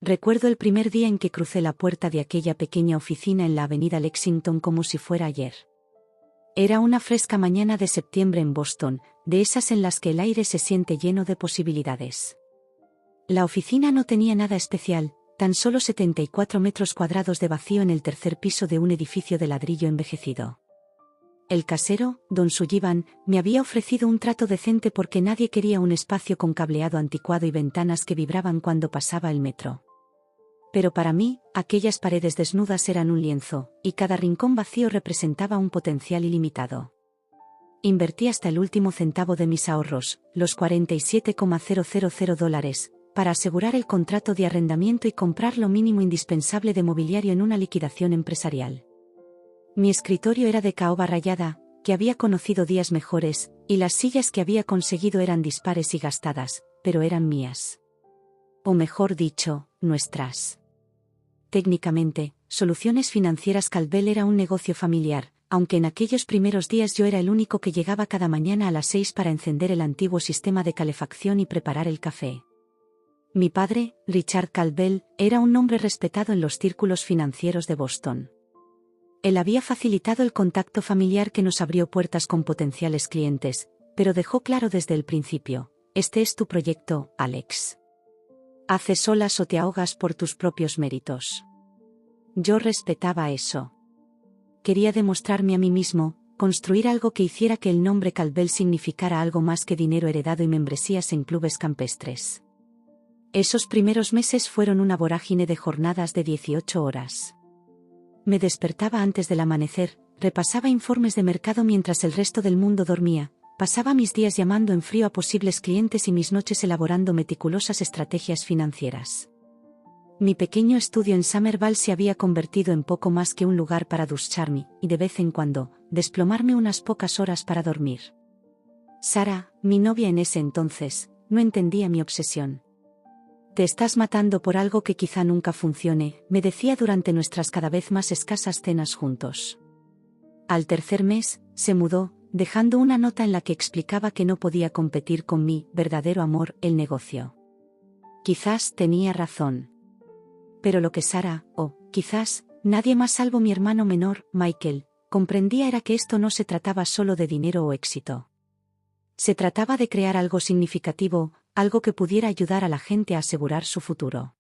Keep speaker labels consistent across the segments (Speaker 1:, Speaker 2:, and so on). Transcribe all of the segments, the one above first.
Speaker 1: Recuerdo el primer día en que crucé la puerta de aquella pequeña oficina en la avenida Lexington como si fuera ayer. Era una fresca mañana de septiembre en Boston, de esas en las que el aire se siente lleno de posibilidades. La oficina no tenía nada especial, tan solo 74 metros cuadrados de vacío en el tercer piso de un edificio de ladrillo envejecido. El casero, don Sullivan, me había ofrecido un trato decente porque nadie quería un espacio con cableado anticuado y ventanas que vibraban cuando pasaba el metro. Pero para mí, aquellas paredes desnudas eran un lienzo, y cada rincón vacío representaba un potencial ilimitado. Invertí hasta el último centavo de mis ahorros, los $47,000, para asegurar el contrato de arrendamiento y comprar lo mínimo indispensable de mobiliario en una liquidación empresarial. Mi escritorio era de caoba rayada, que había conocido días mejores, y las sillas que había conseguido eran dispares y gastadas, pero eran mías. O mejor dicho, nuestras. Técnicamente, Soluciones Financieras Caldwell era un negocio familiar, aunque en aquellos primeros días yo era el único que llegaba cada mañana a las 6 para encender el antiguo sistema de calefacción y preparar el café. Mi padre, Richard Caldwell, era un hombre respetado en los círculos financieros de Boston. Él había facilitado el contacto familiar que nos abrió puertas con potenciales clientes, pero dejó claro desde el principio: este es tu proyecto, Alex. Haces solas o te ahogas por tus propios méritos. Yo respetaba eso. Quería demostrarme a mí mismo, construir algo que hiciera que el nombre Caldwell significara algo más que dinero heredado y membresías en clubes campestres. Esos primeros meses fueron una vorágine de jornadas de 18 horas. Me despertaba antes del amanecer, repasaba informes de mercado mientras el resto del mundo dormía, pasaba mis días llamando en frío a posibles clientes y mis noches elaborando meticulosas estrategias financieras. Mi pequeño estudio en Somerville se había convertido en poco más que un lugar para ducharme, y de vez en cuando, desplomarme unas pocas horas para dormir. Sara, mi novia en ese entonces, no entendía mi obsesión. Te estás matando por algo que quizá nunca funcione, me decía durante nuestras cada vez más escasas cenas juntos. Al tercer mes, se mudó, dejando una nota en la que explicaba que no podía competir con mi verdadero amor, el negocio. Quizás tenía razón. Pero lo que Sara, o, quizás, nadie más salvo mi hermano menor, Michael, comprendía era que esto no se trataba solo de dinero o éxito. Se trataba de crear algo significativo, algo que pudiera ayudar a la gente a asegurar su futuro.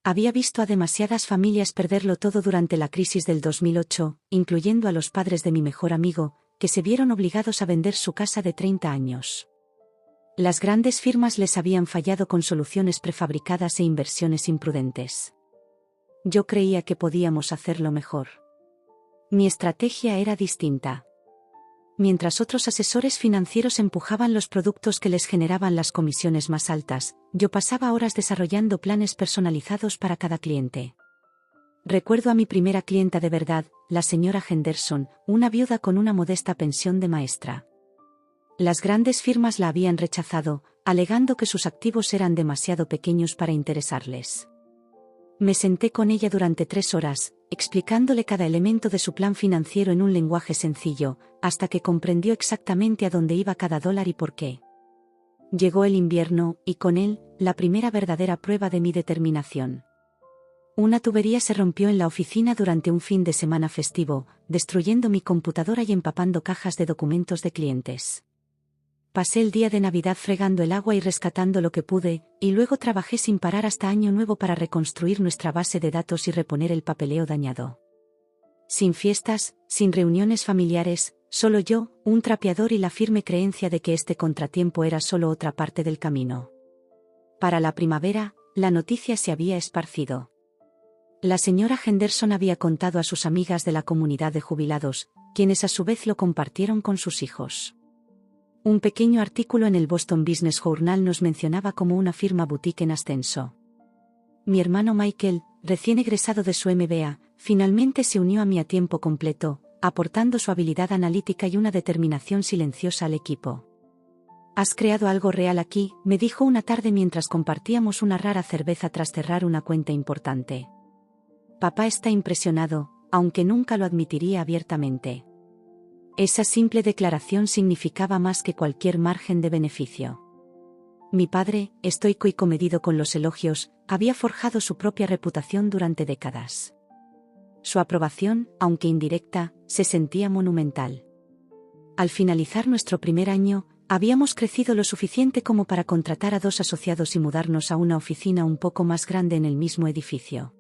Speaker 1: Había visto a demasiadas familias perderlo todo durante la crisis del 2008, incluyendo a los padres de mi mejor amigo, que se vieron obligados a vender su casa de 30 años. Las grandes firmas les habían fallado con soluciones prefabricadas e inversiones imprudentes. Yo creía que podíamos hacerlo mejor. Mi estrategia era distinta. Mientras otros asesores financieros empujaban los productos que les generaban las comisiones más altas, yo pasaba horas desarrollando planes personalizados para cada cliente. Recuerdo a mi primera clienta de verdad, la señora Henderson, una viuda con una modesta pensión de maestra. Las grandes firmas la habían rechazado, alegando que sus activos eran demasiado pequeños para interesarles. Me senté con ella durante 3 horas, explicándole cada elemento de su plan financiero en un lenguaje sencillo, hasta que comprendió exactamente a dónde iba cada dólar y por qué. Llegó el invierno, y con él, la primera verdadera prueba de mi determinación. Una tubería se rompió en la oficina durante un fin de semana festivo, destruyendo mi computadora y empapando cajas de documentos de clientes. Pasé el día de Navidad fregando el agua y rescatando lo que pude, y luego trabajé sin parar hasta Año Nuevo para reconstruir nuestra base de datos y reponer el papeleo dañado. Sin fiestas, sin reuniones familiares, solo yo, un trapeador y la firme creencia de que este contratiempo era solo otra parte del camino. Para la primavera, la noticia se había esparcido. La señora Henderson había contado a sus amigas de la comunidad de jubilados, quienes a su vez lo compartieron con sus hijos. Un pequeño artículo en el Boston Business Journal nos mencionaba como una firma boutique en ascenso. Mi hermano Michael, recién egresado de su MBA, finalmente se unió a mí a tiempo completo, aportando su habilidad analítica y una determinación silenciosa al equipo. «Has creado algo real aquí», me dijo una tarde mientras compartíamos una rara cerveza tras cerrar una cuenta importante. Papá está impresionado, aunque nunca lo admitiría abiertamente. Esa simple declaración significaba más que cualquier margen de beneficio. Mi padre, estoico y comedido con los elogios, había forjado su propia reputación durante décadas. Su aprobación, aunque indirecta, se sentía monumental. Al finalizar nuestro primer año, habíamos crecido lo suficiente como para contratar a 2 asociados y mudarnos a una oficina un poco más grande en el mismo edificio.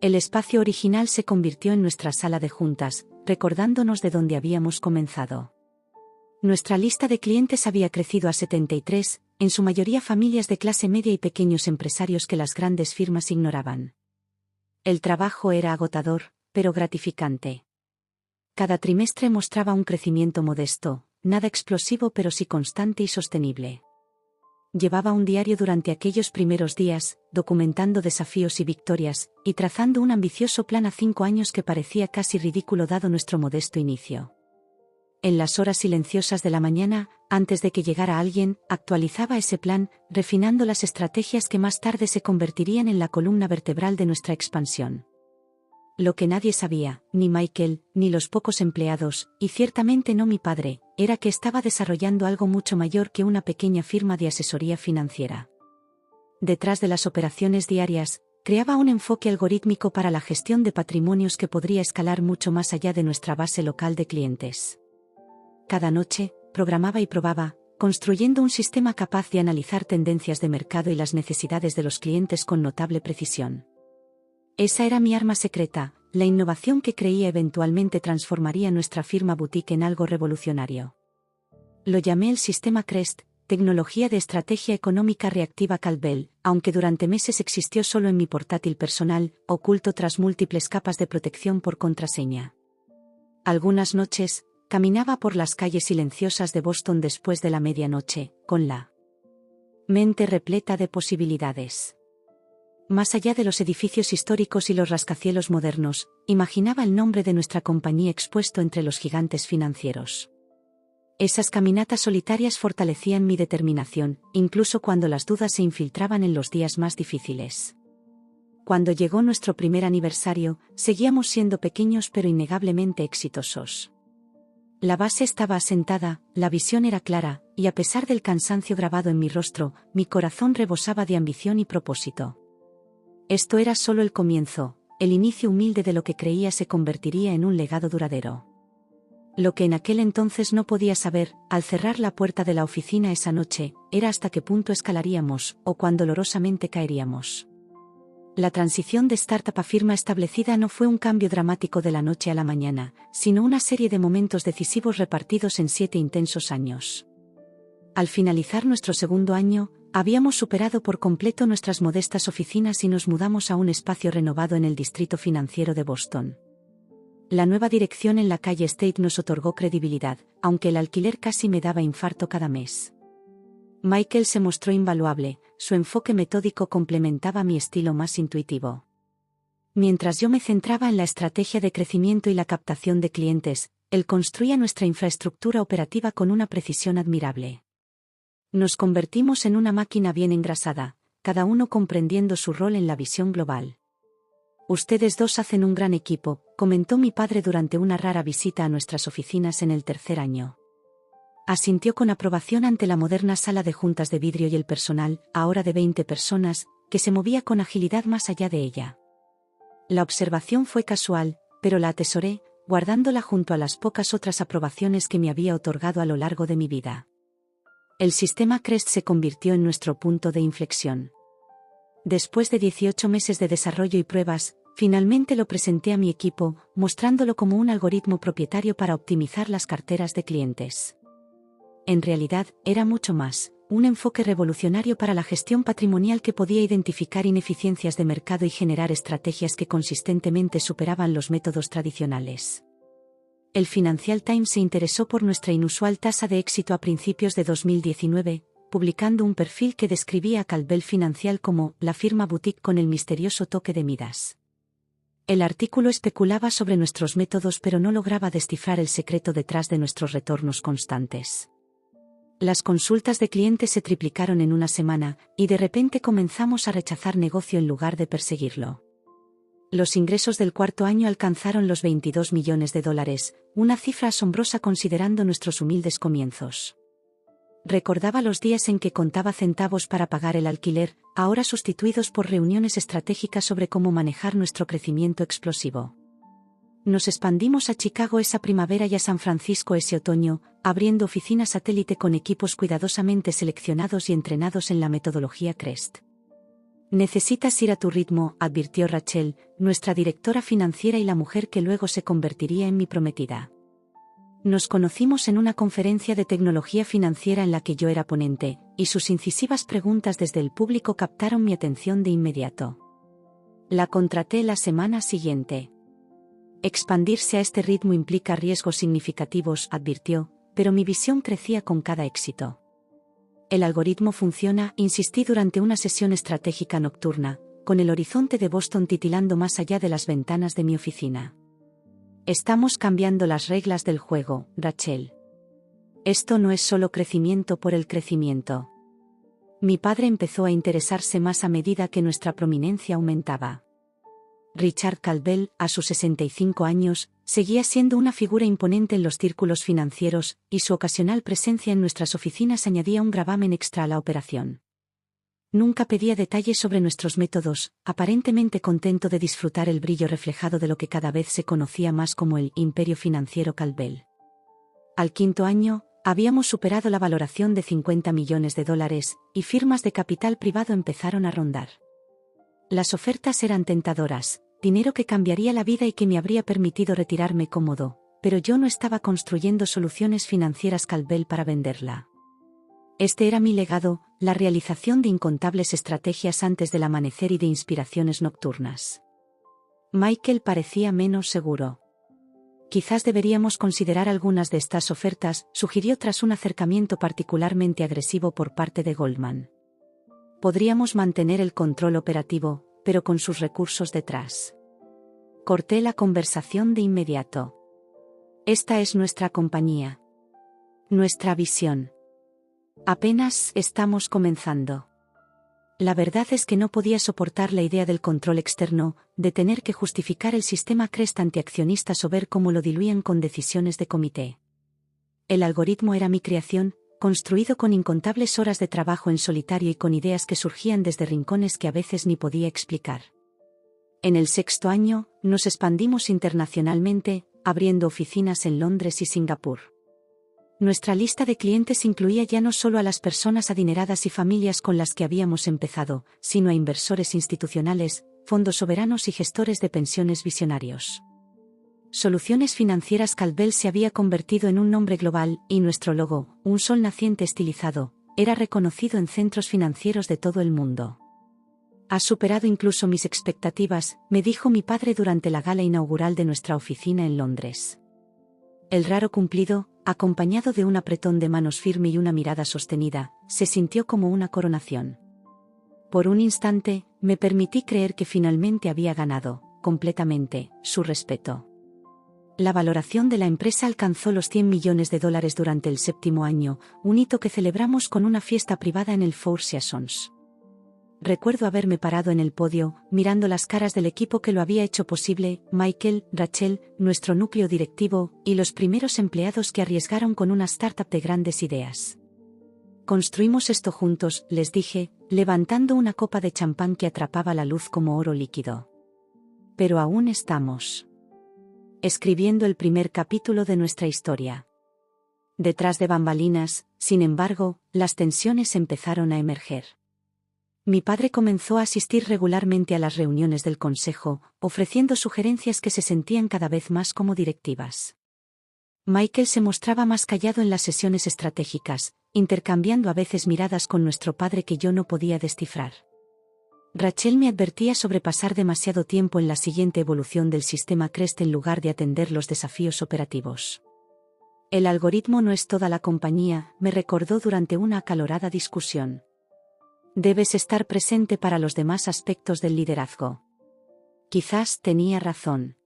Speaker 1: El espacio original se convirtió en nuestra sala de juntas, recordándonos de dónde habíamos comenzado. Nuestra lista de clientes había crecido a 73, en su mayoría familias de clase media y pequeños empresarios que las grandes firmas ignoraban. El trabajo era agotador, pero gratificante. Cada trimestre mostraba un crecimiento modesto, nada explosivo pero sí constante y sostenible. Llevaba un diario durante aquellos primeros días, documentando desafíos y victorias, y trazando un ambicioso plan a 5 años que parecía casi ridículo dado nuestro modesto inicio. En las horas silenciosas de la mañana, antes de que llegara alguien, actualizaba ese plan, refinando las estrategias que más tarde se convertirían en la columna vertebral de nuestra expansión. Lo que nadie sabía, ni Michael, ni los pocos empleados, y ciertamente no mi padre, era que estaba desarrollando algo mucho mayor que una pequeña firma de asesoría financiera. Detrás de las operaciones diarias, creaba un enfoque algorítmico para la gestión de patrimonios que podría escalar mucho más allá de nuestra base local de clientes. Cada noche, programaba y probaba, construyendo un sistema capaz de analizar tendencias de mercado y las necesidades de los clientes con notable precisión. Esa era mi arma secreta, la innovación que creía eventualmente transformaría nuestra firma boutique en algo revolucionario. Lo llamé el sistema CREST, tecnología de estrategia económica reactiva Caldwell, aunque durante meses existió solo en mi portátil personal, oculto tras múltiples capas de protección por contraseña. Algunas noches, caminaba por las calles silenciosas de Boston después de la medianoche, con la mente repleta de posibilidades. Más allá de los edificios históricos y los rascacielos modernos, imaginaba el nombre de nuestra compañía expuesto entre los gigantes financieros. Esas caminatas solitarias fortalecían mi determinación, incluso cuando las dudas se infiltraban en los días más difíciles. Cuando llegó nuestro primer aniversario, seguíamos siendo pequeños pero innegablemente exitosos. La base estaba asentada, la visión era clara, y a pesar del cansancio grabado en mi rostro, mi corazón rebosaba de ambición y propósito. Esto era solo el comienzo, el inicio humilde de lo que creía se convertiría en un legado duradero. Lo que en aquel entonces no podía saber, al cerrar la puerta de la oficina esa noche, era hasta qué punto escalaríamos, o cuán dolorosamente caeríamos. La transición de startup a firma establecida no fue un cambio dramático de la noche a la mañana, sino una serie de momentos decisivos repartidos en 7 intensos años. Al finalizar nuestro segundo año, habíamos superado por completo nuestras modestas oficinas y nos mudamos a un espacio renovado en el distrito financiero de Boston. La nueva dirección en la calle State nos otorgó credibilidad, aunque el alquiler casi me daba infarto cada mes. Michael se mostró invaluable, su enfoque metódico complementaba mi estilo más intuitivo. Mientras yo me centraba en la estrategia de crecimiento y la captación de clientes, él construía nuestra infraestructura operativa con una precisión admirable. Nos convertimos en una máquina bien engrasada, cada uno comprendiendo su rol en la visión global. Ustedes dos hacen un gran equipo, comentó mi padre durante una rara visita a nuestras oficinas en el tercer año. Asintió con aprobación ante la moderna sala de juntas de vidrio y el personal, ahora de 20 personas, que se movía con agilidad más allá de ella. La observación fue casual, pero la atesoré, guardándola junto a las pocas otras aprobaciones que me había otorgado a lo largo de mi vida. El sistema CREST se convirtió en nuestro punto de inflexión. Después de 18 meses de desarrollo y pruebas, finalmente lo presenté a mi equipo, mostrándolo como un algoritmo propietario para optimizar las carteras de clientes. En realidad, era mucho más, un enfoque revolucionario para la gestión patrimonial que podía identificar ineficiencias de mercado y generar estrategias que consistentemente superaban los métodos tradicionales. El Financial Times se interesó por nuestra inusual tasa de éxito a principios de 2019, publicando un perfil que describía a Caldwell Financial como la firma boutique con el misterioso toque de Midas. El artículo especulaba sobre nuestros métodos pero no lograba descifrar el secreto detrás de nuestros retornos constantes. Las consultas de clientes se triplicaron en una semana, y de repente comenzamos a rechazar negocio en lugar de perseguirlo. Los ingresos del cuarto año alcanzaron los $22 millones, una cifra asombrosa considerando nuestros humildes comienzos. Recordaba los días en que contaba centavos para pagar el alquiler, ahora sustituidos por reuniones estratégicas sobre cómo manejar nuestro crecimiento explosivo. Nos expandimos a Chicago esa primavera y a San Francisco ese otoño, abriendo oficinas satélite con equipos cuidadosamente seleccionados y entrenados en la metodología CREST. Necesitas ir a tu ritmo, advirtió Rachel, nuestra directora financiera y la mujer que luego se convertiría en mi prometida. Nos conocimos en una conferencia de tecnología financiera en la que yo era ponente, y sus incisivas preguntas desde el público captaron mi atención de inmediato. La contraté la semana siguiente. Expandirse a este ritmo implica riesgos significativos, advirtió, pero mi visión crecía con cada éxito. El algoritmo funciona, insistí durante una sesión estratégica nocturna, con el horizonte de Boston titilando más allá de las ventanas de mi oficina. Estamos cambiando las reglas del juego, Rachel. Esto no es solo crecimiento por el crecimiento. Mi padre empezó a interesarse más a medida que nuestra prominencia aumentaba. Richard Caldwell, a sus 65 años, seguía siendo una figura imponente en los círculos financieros, y su ocasional presencia en nuestras oficinas añadía un gravamen extra a la operación. Nunca pedía detalles sobre nuestros métodos, aparentemente contento de disfrutar el brillo reflejado de lo que cada vez se conocía más como el imperio financiero Caldwell. Al quinto año, habíamos superado la valoración de $50 millones, y firmas de capital privado empezaron a rondar. Las ofertas eran tentadoras, dinero que cambiaría la vida y que me habría permitido retirarme cómodo, pero yo no estaba construyendo soluciones financieras Caldwell para venderla. Este era mi legado, la realización de incontables estrategias antes del amanecer y de inspiraciones nocturnas. Michael parecía menos seguro. Quizás deberíamos considerar algunas de estas ofertas, sugirió tras un acercamiento particularmente agresivo por parte de Goldman. Podríamos mantener el control operativo, pero con sus recursos detrás. Corté la conversación de inmediato. Esta es nuestra compañía. Nuestra visión. Apenas estamos comenzando. La verdad es que no podía soportar la idea del control externo, de tener que justificar el sistema CREST ante accionistas o ver cómo lo diluían con decisiones de comité. El algoritmo era mi creación, construido con incontables horas de trabajo en solitario y con ideas que surgían desde rincones que a veces ni podía explicar. En el sexto año, nos expandimos internacionalmente, abriendo oficinas en Londres y Singapur. Nuestra lista de clientes incluía ya no solo a las personas adineradas y familias con las que habíamos empezado, sino a inversores institucionales, fondos soberanos y gestores de pensiones visionarios. Soluciones Financieras Caldwell se había convertido en un nombre global, y nuestro logo, un sol naciente estilizado, era reconocido en centros financieros de todo el mundo. «Has superado incluso mis expectativas», me dijo mi padre durante la gala inaugural de nuestra oficina en Londres. El raro cumplido, acompañado de un apretón de manos firme y una mirada sostenida, se sintió como una coronación. Por un instante, me permití creer que finalmente había ganado, completamente, su respeto. La valoración de la empresa alcanzó los $100 millones durante el séptimo año, un hito que celebramos con una fiesta privada en el Four Seasons. Recuerdo haberme parado en el podio, mirando las caras del equipo que lo había hecho posible, Michael, Rachel, nuestro núcleo directivo, y los primeros empleados que arriesgaron con una startup de grandes ideas. Construimos esto juntos, les dije, levantando una copa de champán que atrapaba la luz como oro líquido. Pero aún estamos escribiendo el primer capítulo de nuestra historia. Detrás de bambalinas, sin embargo, las tensiones empezaron a emerger. Mi padre comenzó a asistir regularmente a las reuniones del consejo, ofreciendo sugerencias que se sentían cada vez más como directivas. Michael se mostraba más callado en las sesiones estratégicas, intercambiando a veces miradas con nuestro padre que yo no podía descifrar. Rachel me advertía sobre pasar demasiado tiempo en la siguiente evolución del sistema CREST en lugar de atender los desafíos operativos. El algoritmo no es toda la compañía, me recordó durante una acalorada discusión. Debes estar presente para los demás aspectos del liderazgo. Quizás tenía razón.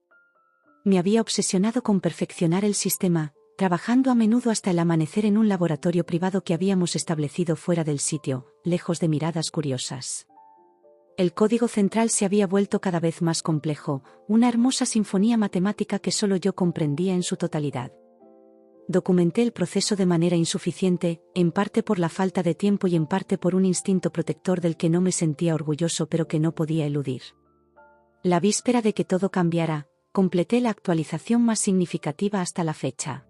Speaker 1: Me había obsesionado con perfeccionar el sistema, trabajando a menudo hasta el amanecer en un laboratorio privado que habíamos establecido fuera del sitio, lejos de miradas curiosas. El código central se había vuelto cada vez más complejo, una hermosa sinfonía matemática que solo yo comprendía en su totalidad. Documenté el proceso de manera insuficiente, en parte por la falta de tiempo y en parte por un instinto protector del que no me sentía orgulloso pero que no podía eludir. La víspera de que todo cambiara, completé la actualización más significativa hasta la fecha.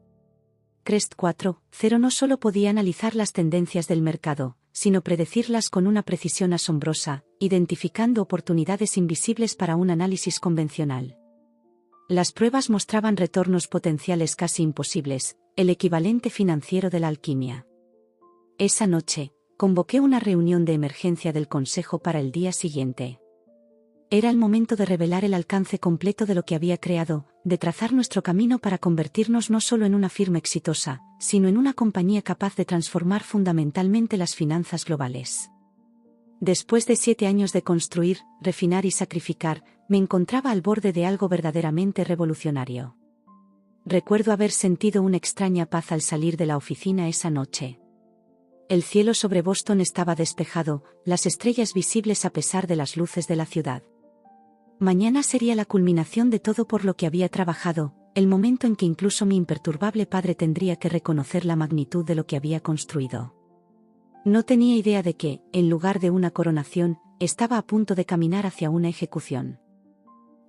Speaker 1: Crest 4.0 no solo podía analizar las tendencias del mercado, sino predecirlas con una precisión asombrosa, identificando oportunidades invisibles para un análisis convencional. Las pruebas mostraban retornos potenciales casi imposibles, el equivalente financiero de la alquimia. Esa noche, convoqué una reunión de emergencia del consejo para el día siguiente. Era el momento de revelar el alcance completo de lo que había creado, de trazar nuestro camino para convertirnos no solo en una firma exitosa, sino en una compañía capaz de transformar fundamentalmente las finanzas globales. Después de 7 años de construir, refinar y sacrificar, me encontraba al borde de algo verdaderamente revolucionario. Recuerdo haber sentido una extraña paz al salir de la oficina esa noche. El cielo sobre Boston estaba despejado, las estrellas visibles a pesar de las luces de la ciudad. Mañana sería la culminación de todo por lo que había trabajado, el momento en que incluso mi imperturbable padre tendría que reconocer la magnitud de lo que había construido. No tenía idea de que, en lugar de una coronación, estaba a punto de caminar hacia una ejecución.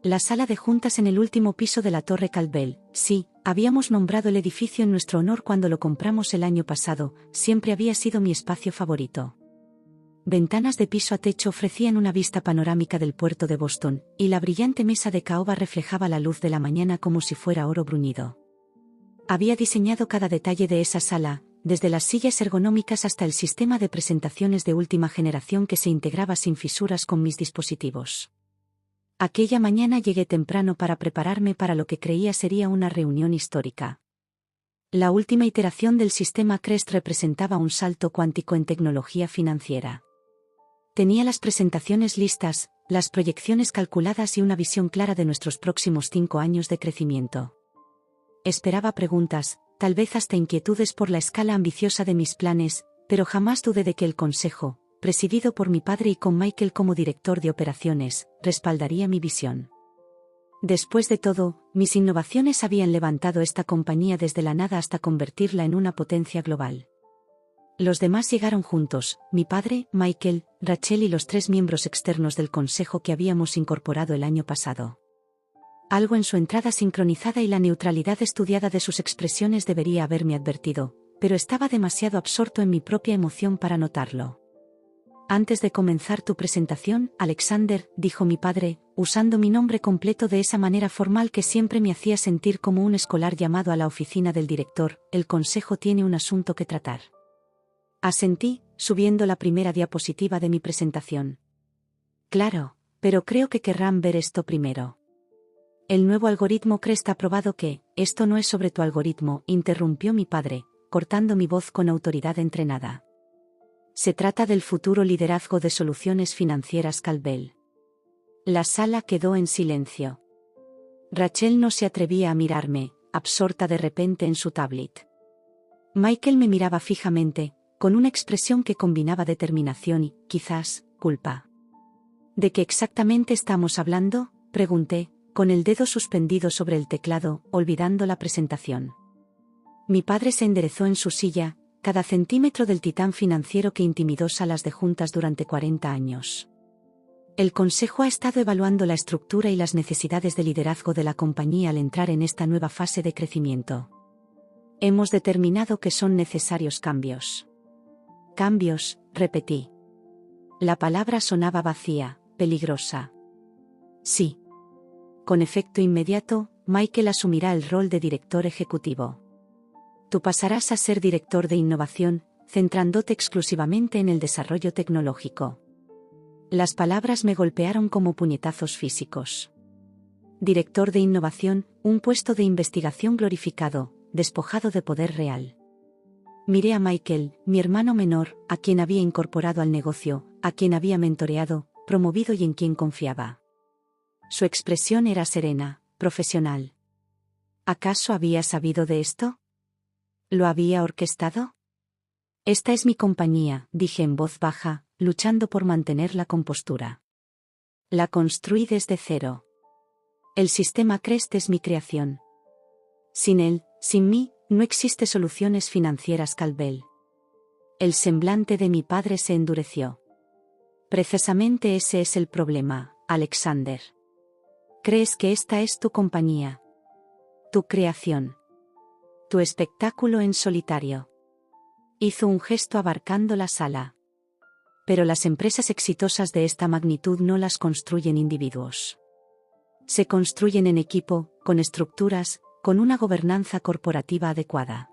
Speaker 1: La sala de juntas en el último piso de la Torre Caldwell, sí, habíamos nombrado el edificio en nuestro honor cuando lo compramos el año pasado, siempre había sido mi espacio favorito. Ventanas de piso a techo ofrecían una vista panorámica del puerto de Boston, y la brillante mesa de caoba reflejaba la luz de la mañana como si fuera oro bruñido. Había diseñado cada detalle de esa sala, desde las sillas ergonómicas hasta el sistema de presentaciones de última generación que se integraba sin fisuras con mis dispositivos. Aquella mañana llegué temprano para prepararme para lo que creía sería una reunión histórica. La última iteración del sistema CREST representaba un salto cuántico en tecnología financiera. Tenía las presentaciones listas, las proyecciones calculadas y una visión clara de nuestros próximos 5 años de crecimiento. Esperaba preguntas, tal vez hasta inquietudes por la escala ambiciosa de mis planes, pero jamás dudé de que el consejo, presidido por mi padre y con Michael como director de operaciones, respaldaría mi visión. Después de todo, mis innovaciones habían levantado esta compañía desde la nada hasta convertirla en una potencia global. Los demás llegaron juntos, mi padre, Michael, Rachel y los 3 miembros externos del consejo que habíamos incorporado el año pasado. Algo en su entrada sincronizada y la neutralidad estudiada de sus expresiones debería haberme advertido, pero estaba demasiado absorto en mi propia emoción para notarlo. Antes de comenzar tu presentación, Alexander, dijo mi padre, usando mi nombre completo de esa manera formal que siempre me hacía sentir como un escolar llamado a la oficina del director, el consejo tiene un asunto que tratar. Asentí, subiendo la primera diapositiva de mi presentación. Claro, pero creo que querrán ver esto primero. El nuevo algoritmo CREST ha probado que, esto no es sobre tu algoritmo, interrumpió mi padre, cortando mi voz con autoridad entrenada. Se trata del futuro liderazgo de soluciones financieras Caldwell. La sala quedó en silencio. Rachel no se atrevía a mirarme, absorta de repente en su tablet. Michael me miraba fijamente, con una expresión que combinaba determinación y, quizás, culpa. ¿De qué exactamente estamos hablando?, pregunté, con el dedo suspendido sobre el teclado, olvidando la presentación. Mi padre se enderezó en su silla, cada centímetro del titán financiero que intimidó salas de juntas durante 40 años. El consejo ha estado evaluando la estructura y las necesidades de liderazgo de la compañía al entrar en esta nueva fase de crecimiento. Hemos determinado que son necesarios cambios. Cambios, repetí. La palabra sonaba vacía, peligrosa. Sí. Con efecto inmediato, Michael asumirá el rol de director ejecutivo. Tú pasarás a ser director de innovación, centrándote exclusivamente en el desarrollo tecnológico. Las palabras me golpearon como puñetazos físicos. Director de innovación, un puesto de investigación glorificado, despojado de poder real. Miré a Michael, mi hermano menor, a quien había incorporado al negocio, a quien había mentoreado, promovido y en quien confiaba. Su expresión era serena, profesional. ¿Acaso había sabido de esto? ¿Lo había orquestado? Esta es mi compañía, dije en voz baja, luchando por mantener la compostura. La construí desde cero. El sistema CREST es mi creación. Sin él, sin mí, No existe soluciones financieras, Caldwell. El semblante de mi padre se endureció. Precisamente ese es el problema, Alexander. ¿Crees que esta es tu compañía? Tu creación. Tu espectáculo en solitario. Hizo un gesto abarcando la sala. Pero las empresas exitosas de esta magnitud no las construyen individuos. Se construyen en equipo, con estructuras, con una gobernanza corporativa adecuada.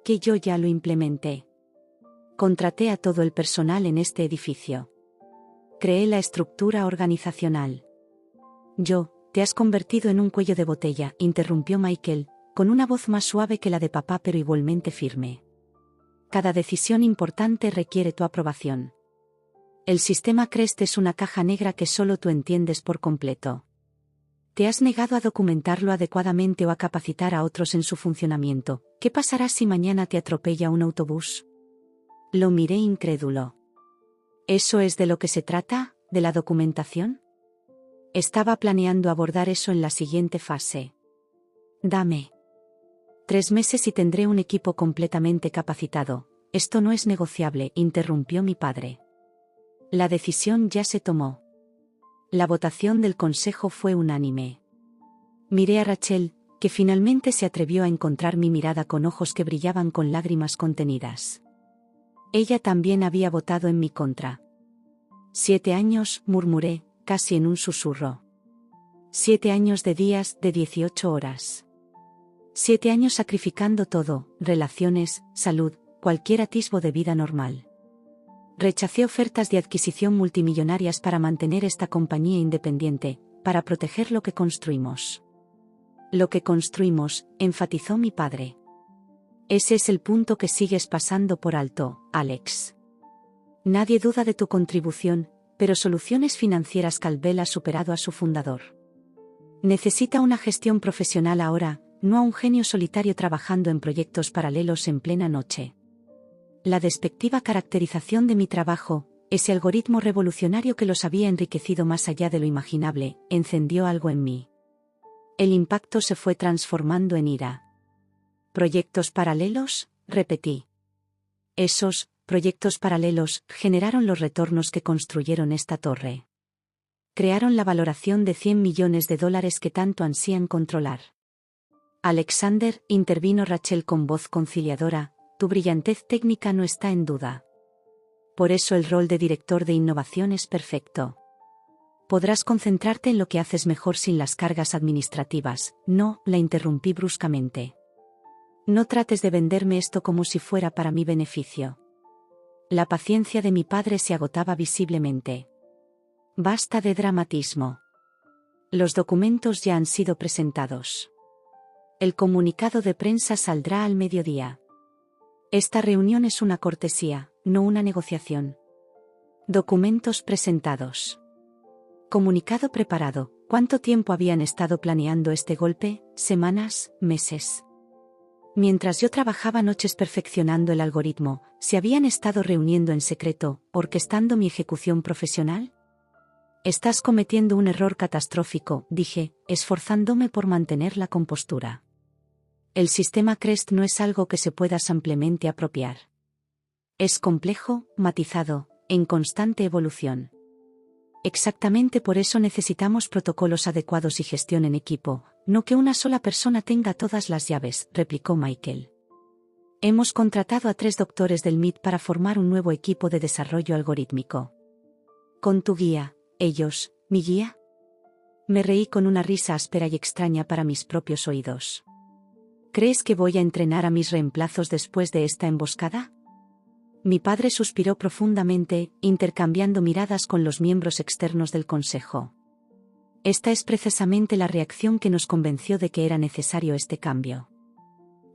Speaker 1: Que yo ya lo implementé. Contraté a todo el personal en este edificio. Creé la estructura organizacional. Te has convertido en un cuello de botella, interrumpió Michael, con una voz más suave que la de papá pero igualmente firme. Cada decisión importante requiere tu aprobación. El sistema CREST es una caja negra que solo tú entiendes por completo. Te has negado a documentarlo adecuadamente o a capacitar a otros en su funcionamiento. ¿Qué pasará si mañana te atropella un autobús? Lo miré incrédulo. ¿Eso es de lo que se trata, de la documentación? Estaba planeando abordar eso en la siguiente fase. Dame 3 meses y tendré un equipo completamente capacitado. Esto no es negociable, interrumpió mi padre. La decisión ya se tomó. La votación del consejo fue unánime. Miré a Rachel, que finalmente se atrevió a encontrar mi mirada con ojos que brillaban con lágrimas contenidas. Ella también había votado en mi contra. 7 años, murmuré, casi en un susurro. 7 años de días de 18 horas. 7 años sacrificando todo, relaciones, salud, cualquier atisbo de vida normal. Rechacé ofertas de adquisición multimillonarias para mantener esta compañía independiente, para proteger lo que construimos. Lo que construimos, enfatizó mi padre. Ese es el punto que sigues pasando por alto, Alex. Nadie duda de tu contribución, pero Soluciones Financieras Caldwell ha superado a su fundador. Necesita una gestión profesional ahora, no a un genio solitario trabajando en proyectos paralelos en plena noche. La despectiva caracterización de mi trabajo, ese algoritmo revolucionario que los había enriquecido más allá de lo imaginable, encendió algo en mí. El impacto se fue transformando en ira. ¿Proyectos paralelos?, repetí. Esos proyectos paralelos generaron los retornos que construyeron esta torre. Crearon la valoración de $100 millones que tanto ansían controlar. Alexander, intervino Rachel con voz conciliadora, tu brillantez técnica no está en duda. Por eso el rol de director de innovación es perfecto. Podrás concentrarte en lo que haces mejor sin las cargas administrativas. No, la interrumpí bruscamente. No trates de venderme esto como si fuera para mi beneficio. La paciencia de mi padre se agotaba visiblemente. Basta de dramatismo. Los documentos ya han sido presentados. El comunicado de prensa saldrá al mediodía. Esta reunión es una cortesía, no una negociación. Documentos presentados. Comunicado preparado. ¿Cuánto tiempo habían estado planeando este golpe? ¿Semanas? ¿Meses? Mientras yo trabajaba noches perfeccionando el algoritmo, ¿se habían estado reuniendo en secreto, orquestando mi ejecución profesional? Estás cometiendo un error catastrófico, dije, esforzándome por mantener la compostura. El sistema CREST no es algo que se pueda ampliamente apropiar. Es complejo, matizado, en constante evolución. Exactamente por eso necesitamos protocolos adecuados y gestión en equipo, no que una sola persona tenga todas las llaves, replicó Michael. Hemos contratado a 3 doctores del MIT para formar un nuevo equipo de desarrollo algorítmico. Con tu guía, ellos, ¿mi guía? Me reí con una risa áspera y extraña para mis propios oídos. ¿Crees que voy a entrenar a mis reemplazos después de esta emboscada? Mi padre suspiró profundamente, intercambiando miradas con los miembros externos del consejo. Esta es precisamente la reacción que nos convenció de que era necesario este cambio.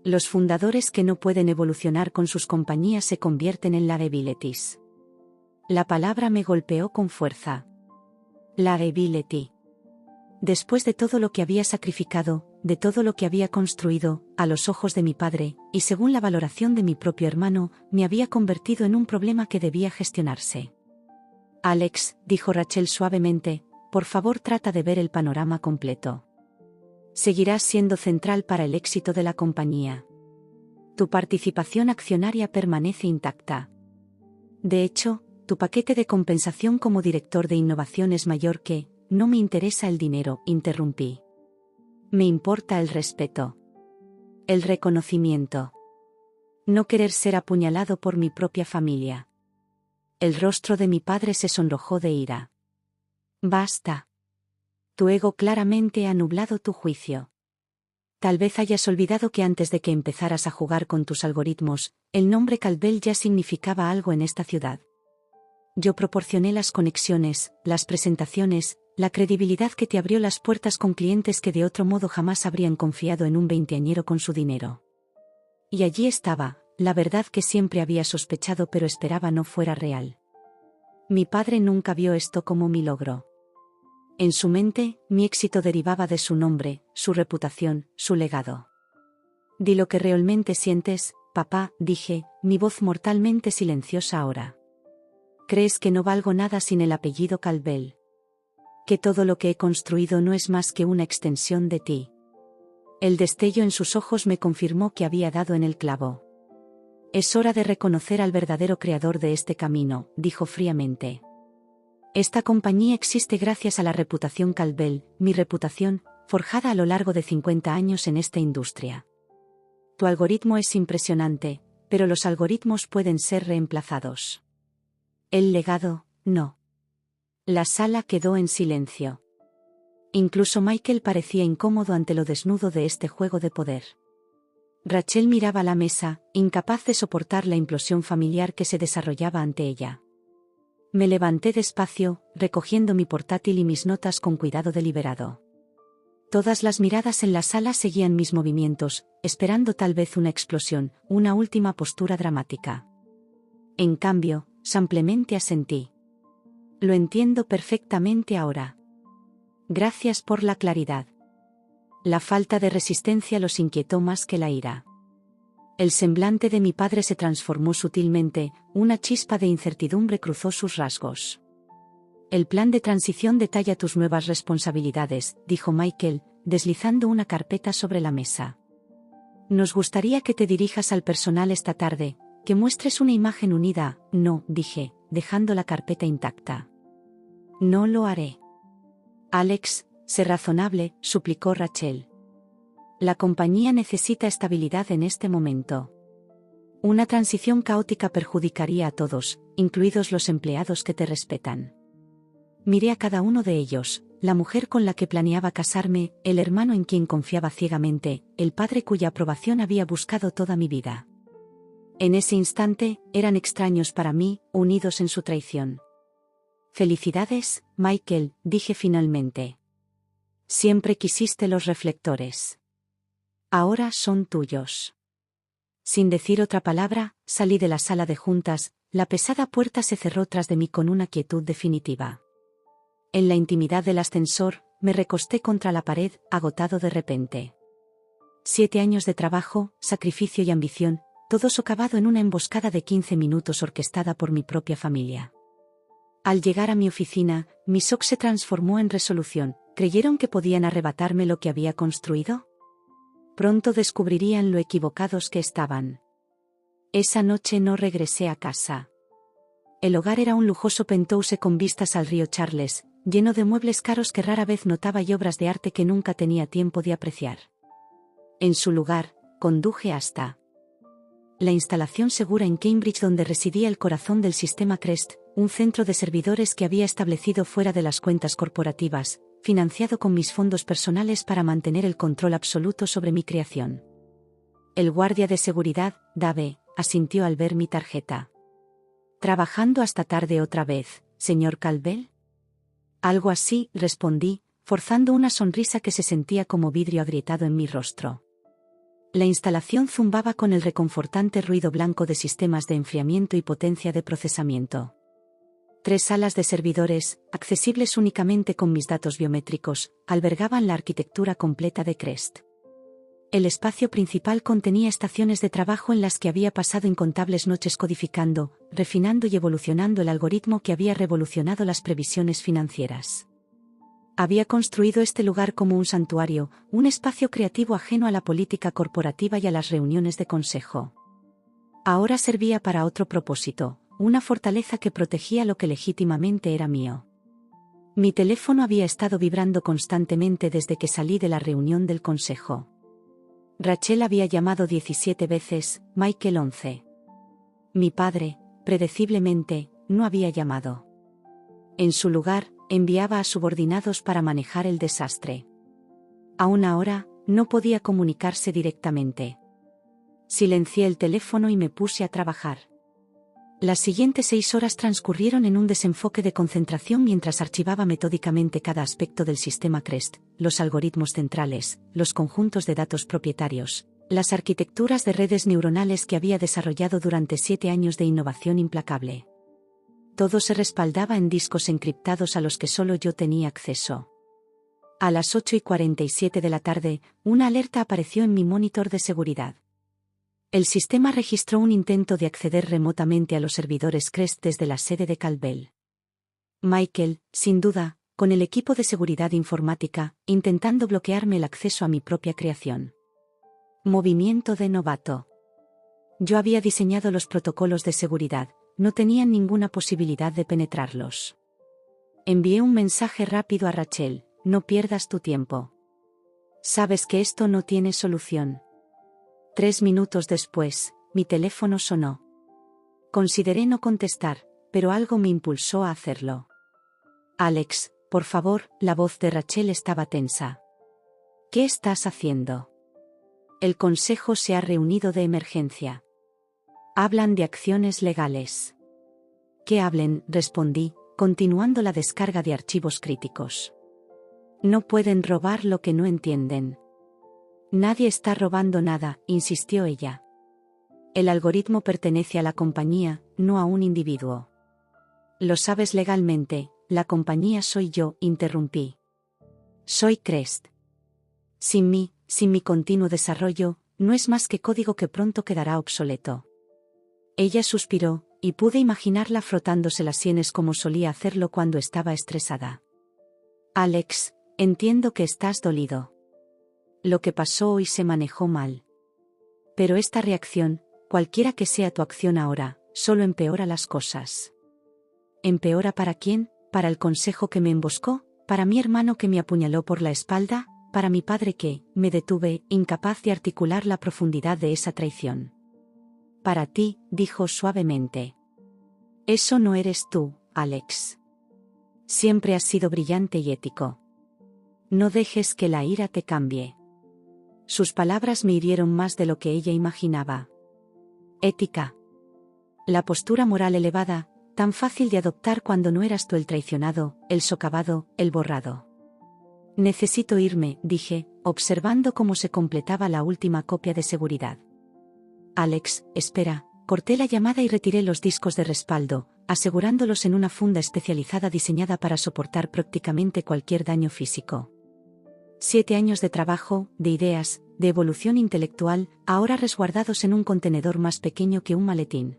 Speaker 1: Los fundadores que no pueden evolucionar con sus compañías se convierten en liabilities. La palabra me golpeó con fuerza. Liability. Después de todo lo que había sacrificado, de todo lo que había construido, a los ojos de mi padre, y según la valoración de mi propio hermano, me había convertido en un problema que debía gestionarse. Alex, dijo Rachel suavemente, por favor trata de ver el panorama completo. Seguirás siendo central para el éxito de la compañía. Tu participación accionaria permanece intacta. De hecho, tu paquete de compensación como director de innovación es mayor que, no me interesa el dinero, interrumpí. Me importa el respeto. El reconocimiento. No querer ser apuñalado por mi propia familia. El rostro de mi padre se sonrojó de ira. Basta. Tu ego claramente ha nublado tu juicio. Tal vez hayas olvidado que antes de que empezaras a jugar con tus algoritmos, el nombre Caldwell ya significaba algo en esta ciudad. Yo proporcioné las conexiones, las presentaciones, la credibilidad que te abrió las puertas con clientes que de otro modo jamás habrían confiado en un veinteañero con su dinero. Y allí estaba, la verdad que siempre había sospechado pero esperaba no fuera real. Mi padre nunca vio esto como mi logro. En su mente, mi éxito derivaba de su nombre, su reputación, su legado. Di lo que realmente sientes, papá, dije, mi voz mortalmente silenciosa ahora. ¿Crees que no valgo nada sin el apellido Caldwell? Que todo lo que he construido no es más que una extensión de ti. El destello en sus ojos me confirmó que había dado en el clavo. Es hora de reconocer al verdadero creador de este camino, dijo fríamente. Esta compañía existe gracias a la reputación Caldwell, mi reputación, forjada a lo largo de 50 años en esta industria. Tu algoritmo es impresionante, pero los algoritmos pueden ser reemplazados. El legado, no. La sala quedó en silencio. Incluso Michael parecía incómodo ante lo desnudo de este juego de poder. Rachel miraba la mesa, incapaz de soportar la implosión familiar que se desarrollaba ante ella. Me levanté despacio, recogiendo mi portátil y mis notas con cuidado deliberado. Todas las miradas en la sala seguían mis movimientos, esperando tal vez una explosión, una última postura dramática. En cambio, simplemente asentí. Lo entiendo perfectamente ahora. Gracias por la claridad. La falta de resistencia los inquietó más que la ira. El semblante de mi padre se transformó sutilmente, una chispa de incertidumbre cruzó sus rasgos. El plan de transición detalla tus nuevas responsabilidades, dijo Michael, deslizando una carpeta sobre la mesa. Nos gustaría que te dirijas al personal esta tarde, que muestres una imagen unida. No, dije, dejando la carpeta intacta. No lo haré. Alex, sé razonable, suplicó Rachel. La compañía necesita estabilidad en este momento. Una transición caótica perjudicaría a todos, incluidos los empleados que te respetan. Miré a cada uno de ellos, la mujer con la que planeaba casarme, el hermano en quien confiaba ciegamente, el padre cuya aprobación había buscado toda mi vida. En ese instante, eran extraños para mí, unidos en su traición. Felicidades, Michael, dije finalmente. Siempre quisiste los reflectores. Ahora son tuyos. Sin decir otra palabra, salí de la sala de juntas, la pesada puerta se cerró tras de mí con una quietud definitiva. En la intimidad del ascensor, me recosté contra la pared, agotado de repente. 7 años de trabajo, sacrificio y ambición, todo socavado en una emboscada de 15 minutos orquestada por mi propia familia. Al llegar a mi oficina, mi shock se transformó en resolución. ¿Creyeron que podían arrebatarme lo que había construido? Pronto descubrirían lo equivocados que estaban. Esa noche no regresé a casa. El hogar era un lujoso penthouse con vistas al río Charles, lleno de muebles caros que rara vez notaba y obras de arte que nunca tenía tiempo de apreciar. En su lugar, conduje hasta la instalación segura en Cambridge donde residía el corazón del sistema Crest, un centro de servidores que había establecido fuera de las cuentas corporativas, financiado con mis fondos personales para mantener el control absoluto sobre mi creación. El guardia de seguridad, Dave, asintió al ver mi tarjeta. ¿Trabajando hasta tarde otra vez, señor Caldwell? Algo así, respondí, forzando una sonrisa que se sentía como vidrio agrietado en mi rostro. La instalación zumbaba con el reconfortante ruido blanco de sistemas de enfriamiento y potencia de procesamiento. 3 salas de servidores, accesibles únicamente con mis datos biométricos, albergaban la arquitectura completa de Crest. El espacio principal contenía estaciones de trabajo en las que había pasado incontables noches codificando, refinando y evolucionando el algoritmo que había revolucionado las previsiones financieras. Había construido este lugar como un santuario, un espacio creativo ajeno a la política corporativa y a las reuniones de consejo. Ahora servía para otro propósito, una fortaleza que protegía lo que legítimamente era mío. Mi teléfono había estado vibrando constantemente desde que salí de la reunión del consejo. Rachel había llamado 17 veces, Michael 11. Mi padre, predeciblemente, no había llamado. En su lugar, enviaba a subordinados para manejar el desastre. Aún ahora, no podía comunicarse directamente. Silencié el teléfono y me puse a trabajar. Las siguientes 6 horas transcurrieron en un desenfoque de concentración mientras archivaba metódicamente cada aspecto del sistema CREST, los algoritmos centrales, los conjuntos de datos propietarios, las arquitecturas de redes neuronales que había desarrollado durante 7 años de innovación implacable. Todo se respaldaba en discos encriptados a los que solo yo tenía acceso. A las 8:47 de la tarde, una alerta apareció en mi monitor de seguridad. El sistema registró un intento de acceder remotamente a los servidores CREST desde la sede de Cal-Bell. Michael, sin duda, con el equipo de seguridad informática, intentando bloquearme el acceso a mi propia creación. Movimiento de novato. Yo había diseñado los protocolos de seguridad, no tenían ninguna posibilidad de penetrarlos. Envié un mensaje rápido a Rachel: no pierdas tu tiempo. Sabes que esto no tiene solución. 3 minutos después, mi teléfono sonó. Consideré no contestar, pero algo me impulsó a hacerlo. Alex, por favor, la voz de Rachel estaba tensa. ¿Qué estás haciendo? El consejo se ha reunido de emergencia. Hablan de acciones legales. Que hablen, respondí, continuando la descarga de archivos críticos. No pueden robar lo que no entienden. Nadie está robando nada, insistió ella. El algoritmo pertenece a la compañía, no a un individuo. Lo sabes legalmente, la compañía soy yo, interrumpí. Soy CREST. Sin mi continuo desarrollo, no es más que código que pronto quedará obsoleto. Ella suspiró, y pude imaginarla frotándose las sienes como solía hacerlo cuando estaba estresada. Alex, entiendo que estás dolido. Lo que pasó hoy se manejó mal. Pero esta reacción, cualquiera que sea tu acción ahora, solo empeora las cosas. ¿Empeora para quién? ¿Para el consejo que me emboscó? ¿Para mi hermano que me apuñaló por la espalda? ¿Para mi padre que, me detuve, incapaz de articular la profundidad de esa traición? Para ti, dijo suavemente. Eso no eres tú, Alex. Siempre has sido brillante y ético. No dejes que la ira te cambie. Sus palabras me hirieron más de lo que ella imaginaba. Ética. La postura moral elevada, tan fácil de adoptar cuando no eras tú el traicionado, el socavado, el borrado. Necesito irme, dije, observando cómo se completaba la última copia de seguridad. Alex, espera, corté la llamada y retiré los discos de respaldo, asegurándolos en una funda especializada diseñada para soportar prácticamente cualquier daño físico. 7 años de trabajo, de ideas, de evolución intelectual, ahora resguardados en un contenedor más pequeño que un maletín.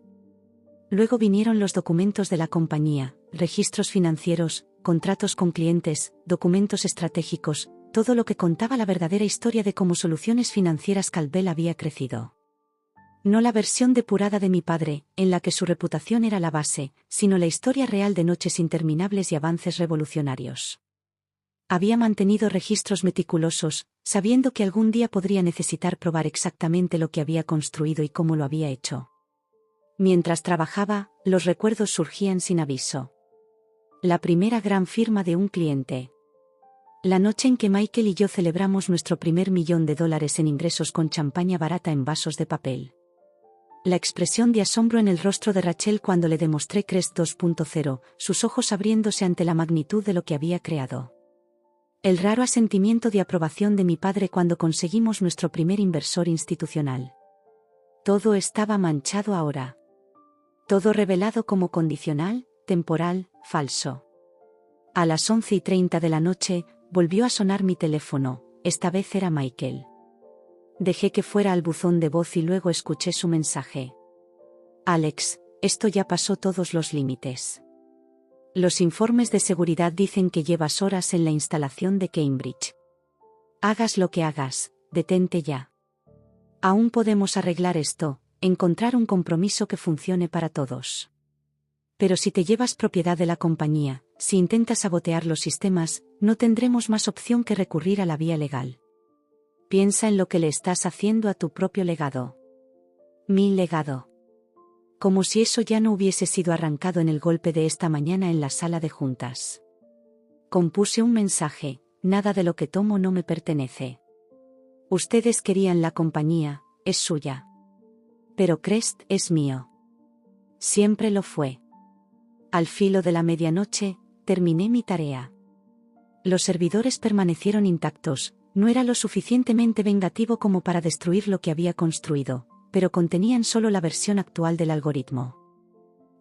Speaker 1: Luego vinieron los documentos de la compañía, registros financieros, contratos con clientes, documentos estratégicos, todo lo que contaba la verdadera historia de cómo Soluciones Financieras Cal-Bell había crecido. No la versión depurada de mi padre, en la que su reputación era la base, sino la historia real de noches interminables y avances revolucionarios. Había mantenido registros meticulosos, sabiendo que algún día podría necesitar probar exactamente lo que había construido y cómo lo había hecho. Mientras trabajaba, los recuerdos surgían sin aviso. La primera gran firma de un cliente. La noche en que Michael y yo celebramos nuestro primer $1.000.000 en ingresos con champaña barata en vasos de papel. La expresión de asombro en el rostro de Rachel cuando le demostré CREST 2.0, sus ojos abriéndose ante la magnitud de lo que había creado. El raro asentimiento de aprobación de mi padre cuando conseguimos nuestro primer inversor institucional. Todo estaba manchado ahora. Todo revelado como condicional, temporal, falso. A las 11:30 de la noche, volvió a sonar mi teléfono, esta vez era Michael. Dejé que fuera al buzón de voz y luego escuché su mensaje. Alex, esto ya pasó todos los límites. Los informes de seguridad dicen que llevas horas en la instalación de Cambridge. Hagas lo que hagas, detente ya. Aún podemos arreglar esto, encontrar un compromiso que funcione para todos. Pero si te llevas propiedad de la compañía, si intentas sabotear los sistemas, no tendremos más opción que recurrir a la vía legal. Piensa en lo que le estás haciendo a tu propio legado. Mi legado. Como si eso ya no hubiese sido arrancado en el golpe de esta mañana en la sala de juntas. Compuse un mensaje: nada de lo que tomo no me pertenece. Ustedes querían la compañía, es suya. Pero Crest es mío. Siempre lo fue. Al filo de la medianoche, terminé mi tarea. Los servidores permanecieron intactos, no era lo suficientemente vengativo como para destruir lo que había construido, pero contenían solo la versión actual del algoritmo.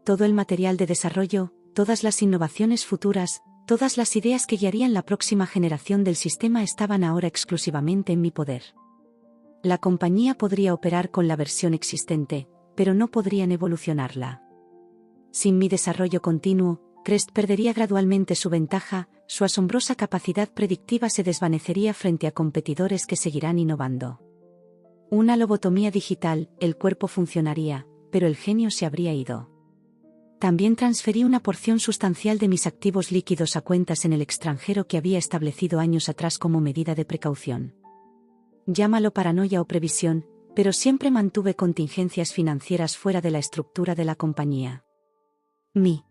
Speaker 1: Todo el material de desarrollo, todas las innovaciones futuras, todas las ideas que guiarían la próxima generación del sistema estaban ahora exclusivamente en mi poder. La compañía podría operar con la versión existente, pero no podrían evolucionarla. Sin mi desarrollo continuo, Crest perdería gradualmente su ventaja, su asombrosa capacidad predictiva se desvanecería frente a competidores que seguirán innovando. Una lobotomía digital, el cuerpo funcionaría, pero el genio se habría ido. También transferí una porción sustancial de mis activos líquidos a cuentas en el extranjero que había establecido años atrás como medida de precaución. Llámalo paranoia o previsión, pero siempre mantuve contingencias financieras fuera de la estructura de la compañía. Mi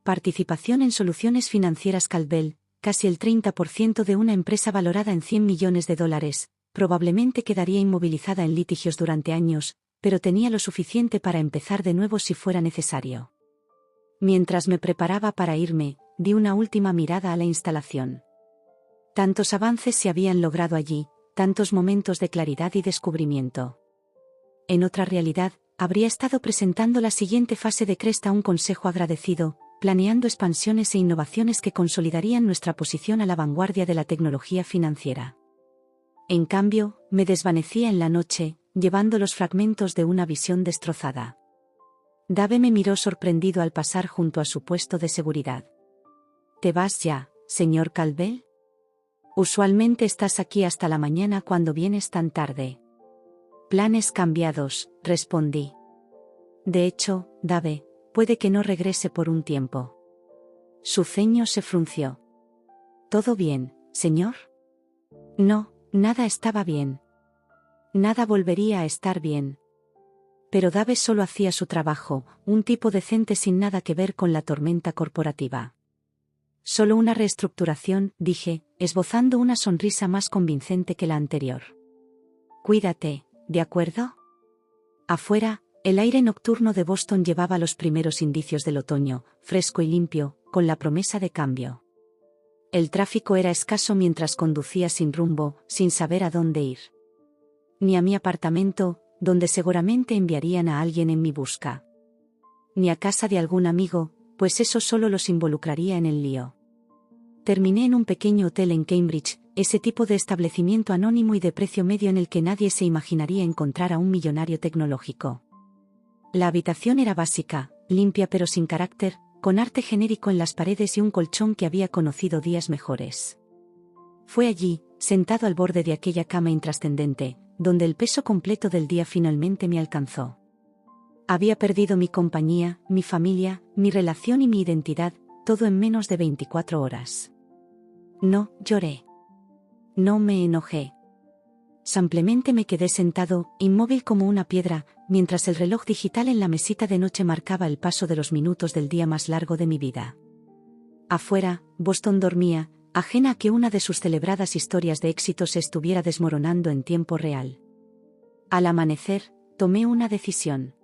Speaker 1: participación en Soluciones Financieras Caldwell, casi el 30% de una empresa valorada en $100 millones, probablemente quedaría inmovilizada en litigios durante años, pero tenía lo suficiente para empezar de nuevo si fuera necesario. Mientras me preparaba para irme, di una última mirada a la instalación. Tantos avances se habían logrado allí, tantos momentos de claridad y descubrimiento. En otra realidad, habría estado presentando la siguiente fase de Crest a un consejo agradecido, planeando expansiones e innovaciones que consolidarían nuestra posición a la vanguardia de la tecnología financiera. En cambio, me desvanecía en la noche, llevando los fragmentos de una visión destrozada. Dave me miró sorprendido al pasar junto a su puesto de seguridad. ¿Te vas ya, señor Caldwell? Usualmente estás aquí hasta la mañana cuando vienes tan tarde. Planes cambiados, respondí. De hecho, Dave, puede que no regrese por un tiempo. Su ceño se frunció. ¿Todo bien, señor? No, nada estaba bien. Nada volvería a estar bien. Pero Dave solo hacía su trabajo, un tipo decente sin nada que ver con la tormenta corporativa. Solo una reestructuración, dije, esbozando una sonrisa más convincente que la anterior. Cuídate, ¿de acuerdo? Afuera, el aire nocturno de Boston llevaba los primeros indicios del otoño, fresco y limpio, con la promesa de cambio. El tráfico era escaso mientras conducía sin rumbo, sin saber a dónde ir. Ni a mi apartamento, donde seguramente enviarían a alguien en mi busca. Ni a casa de algún amigo, pues eso solo los involucraría en el lío. Terminé en un pequeño hotel en Cambridge, ese tipo de establecimiento anónimo y de precio medio en el que nadie se imaginaría encontrar a un millonario tecnológico. La habitación era básica, limpia pero sin carácter, con arte genérico en las paredes y un colchón que había conocido días mejores. Fue allí, sentado al borde de aquella cama intrascendente, donde el peso completo del día finalmente me alcanzó. Había perdido mi compañía, mi familia, mi relación y mi identidad, todo en menos de 24 horas. No lloré. No me enojé. Simplemente me quedé sentado, inmóvil como una piedra, mientras el reloj digital en la mesita de noche marcaba el paso de los minutos del día más largo de mi vida. Afuera, Boston dormía, ajena a que una de sus celebradas historias de éxito se estuviera desmoronando en tiempo real. Al amanecer, tomé una decisión.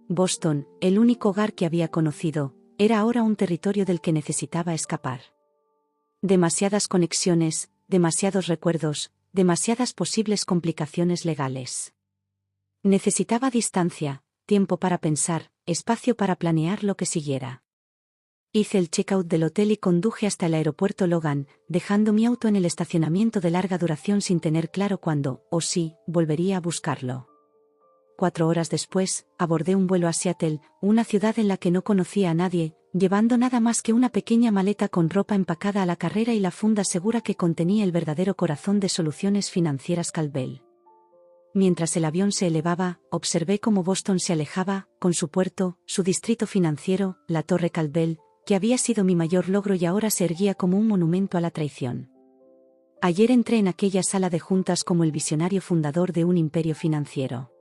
Speaker 1: Boston, el único hogar que había conocido, era ahora un territorio del que necesitaba escapar. Demasiadas conexiones, demasiados recuerdos, demasiadas posibles complicaciones legales. Necesitaba distancia, tiempo para pensar, espacio para planear lo que siguiera. Hice el checkout del hotel y conduje hasta el aeropuerto Logan, dejando mi auto en el estacionamiento de larga duración sin tener claro cuándo, o si, volvería a buscarlo. 4 horas después, abordé un vuelo a Seattle, una ciudad en la que no conocía a nadie, llevando nada más que una pequeña maleta con ropa empacada a la carrera y la funda segura que contenía el verdadero corazón de Soluciones Financieras Caldwell. Mientras el avión se elevaba, observé cómo Boston se alejaba, con su puerto, su distrito financiero, la Torre Caldwell, que había sido mi mayor logro y ahora se erguía como un monumento a la traición. Ayer entré en aquella sala de juntas como el visionario fundador de un imperio financiero.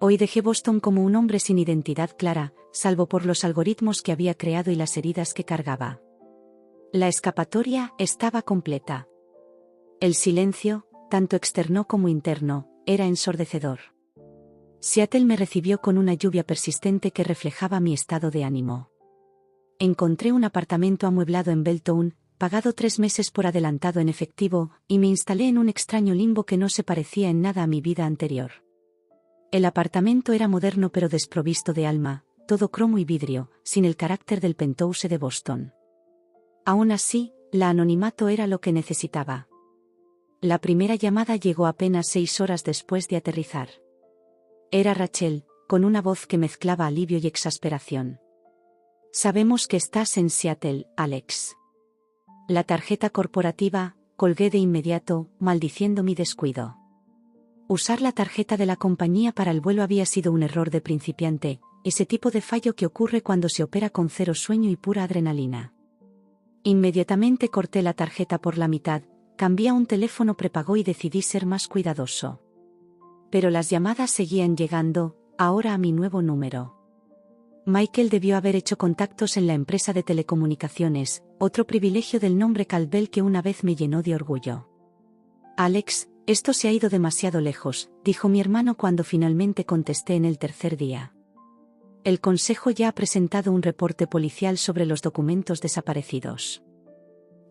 Speaker 1: Hoy dejé Boston como un hombre sin identidad clara, salvo por los algoritmos que había creado y las heridas que cargaba. La escapatoria estaba completa. El silencio, tanto externo como interno, era ensordecedor. Seattle me recibió con una lluvia persistente que reflejaba mi estado de ánimo. Encontré un apartamento amueblado en Belltown, pagado 3 meses por adelantado en efectivo, y me instalé en un extraño limbo que no se parecía en nada a mi vida anterior. El apartamento era moderno pero desprovisto de alma, todo cromo y vidrio, sin el carácter del penthouse de Boston. Aún así, la anonimato era lo que necesitaba. La primera llamada llegó apenas 6 horas después de aterrizar. Era Rachel, con una voz que mezclaba alivio y exasperación. «Sabemos que estás en Seattle, Alex». La tarjeta corporativa, colgué de inmediato, maldiciendo mi descuido. Usar la tarjeta de la compañía para el vuelo había sido un error de principiante, ese tipo de fallo que ocurre cuando se opera con cero sueño y pura adrenalina. Inmediatamente corté la tarjeta por la mitad, cambié a un teléfono prepago y decidí ser más cuidadoso. Pero las llamadas seguían llegando, ahora a mi nuevo número. Michael debió haber hecho contactos en la empresa de telecomunicaciones, otro privilegio del nombre Caldwell que una vez me llenó de orgullo. «Alex, esto se ha ido demasiado lejos», dijo mi hermano cuando finalmente contesté en el tercer día. «El consejo ya ha presentado un reporte policial sobre los documentos desaparecidos.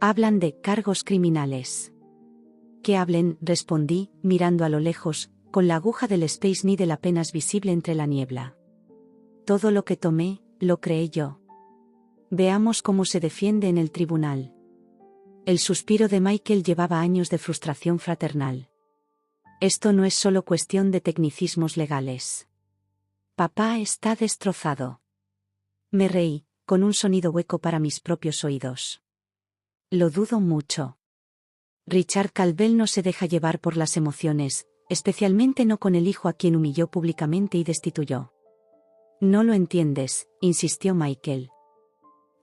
Speaker 1: Hablan de cargos criminales». «Que hablen», respondí, mirando a lo lejos, con la aguja del Space Needle apenas visible entre la niebla. «Todo lo que tomé, lo creé yo. Veamos cómo se defiende en el tribunal». El suspiro de Michael llevaba años de frustración fraternal. «Esto no es solo cuestión de tecnicismos legales. Papá está destrozado». Me reí, con un sonido hueco para mis propios oídos. «Lo dudo mucho. Richard Caldwell no se deja llevar por las emociones, especialmente no con el hijo a quien humilló públicamente y destituyó». «No lo entiendes», insistió Michael.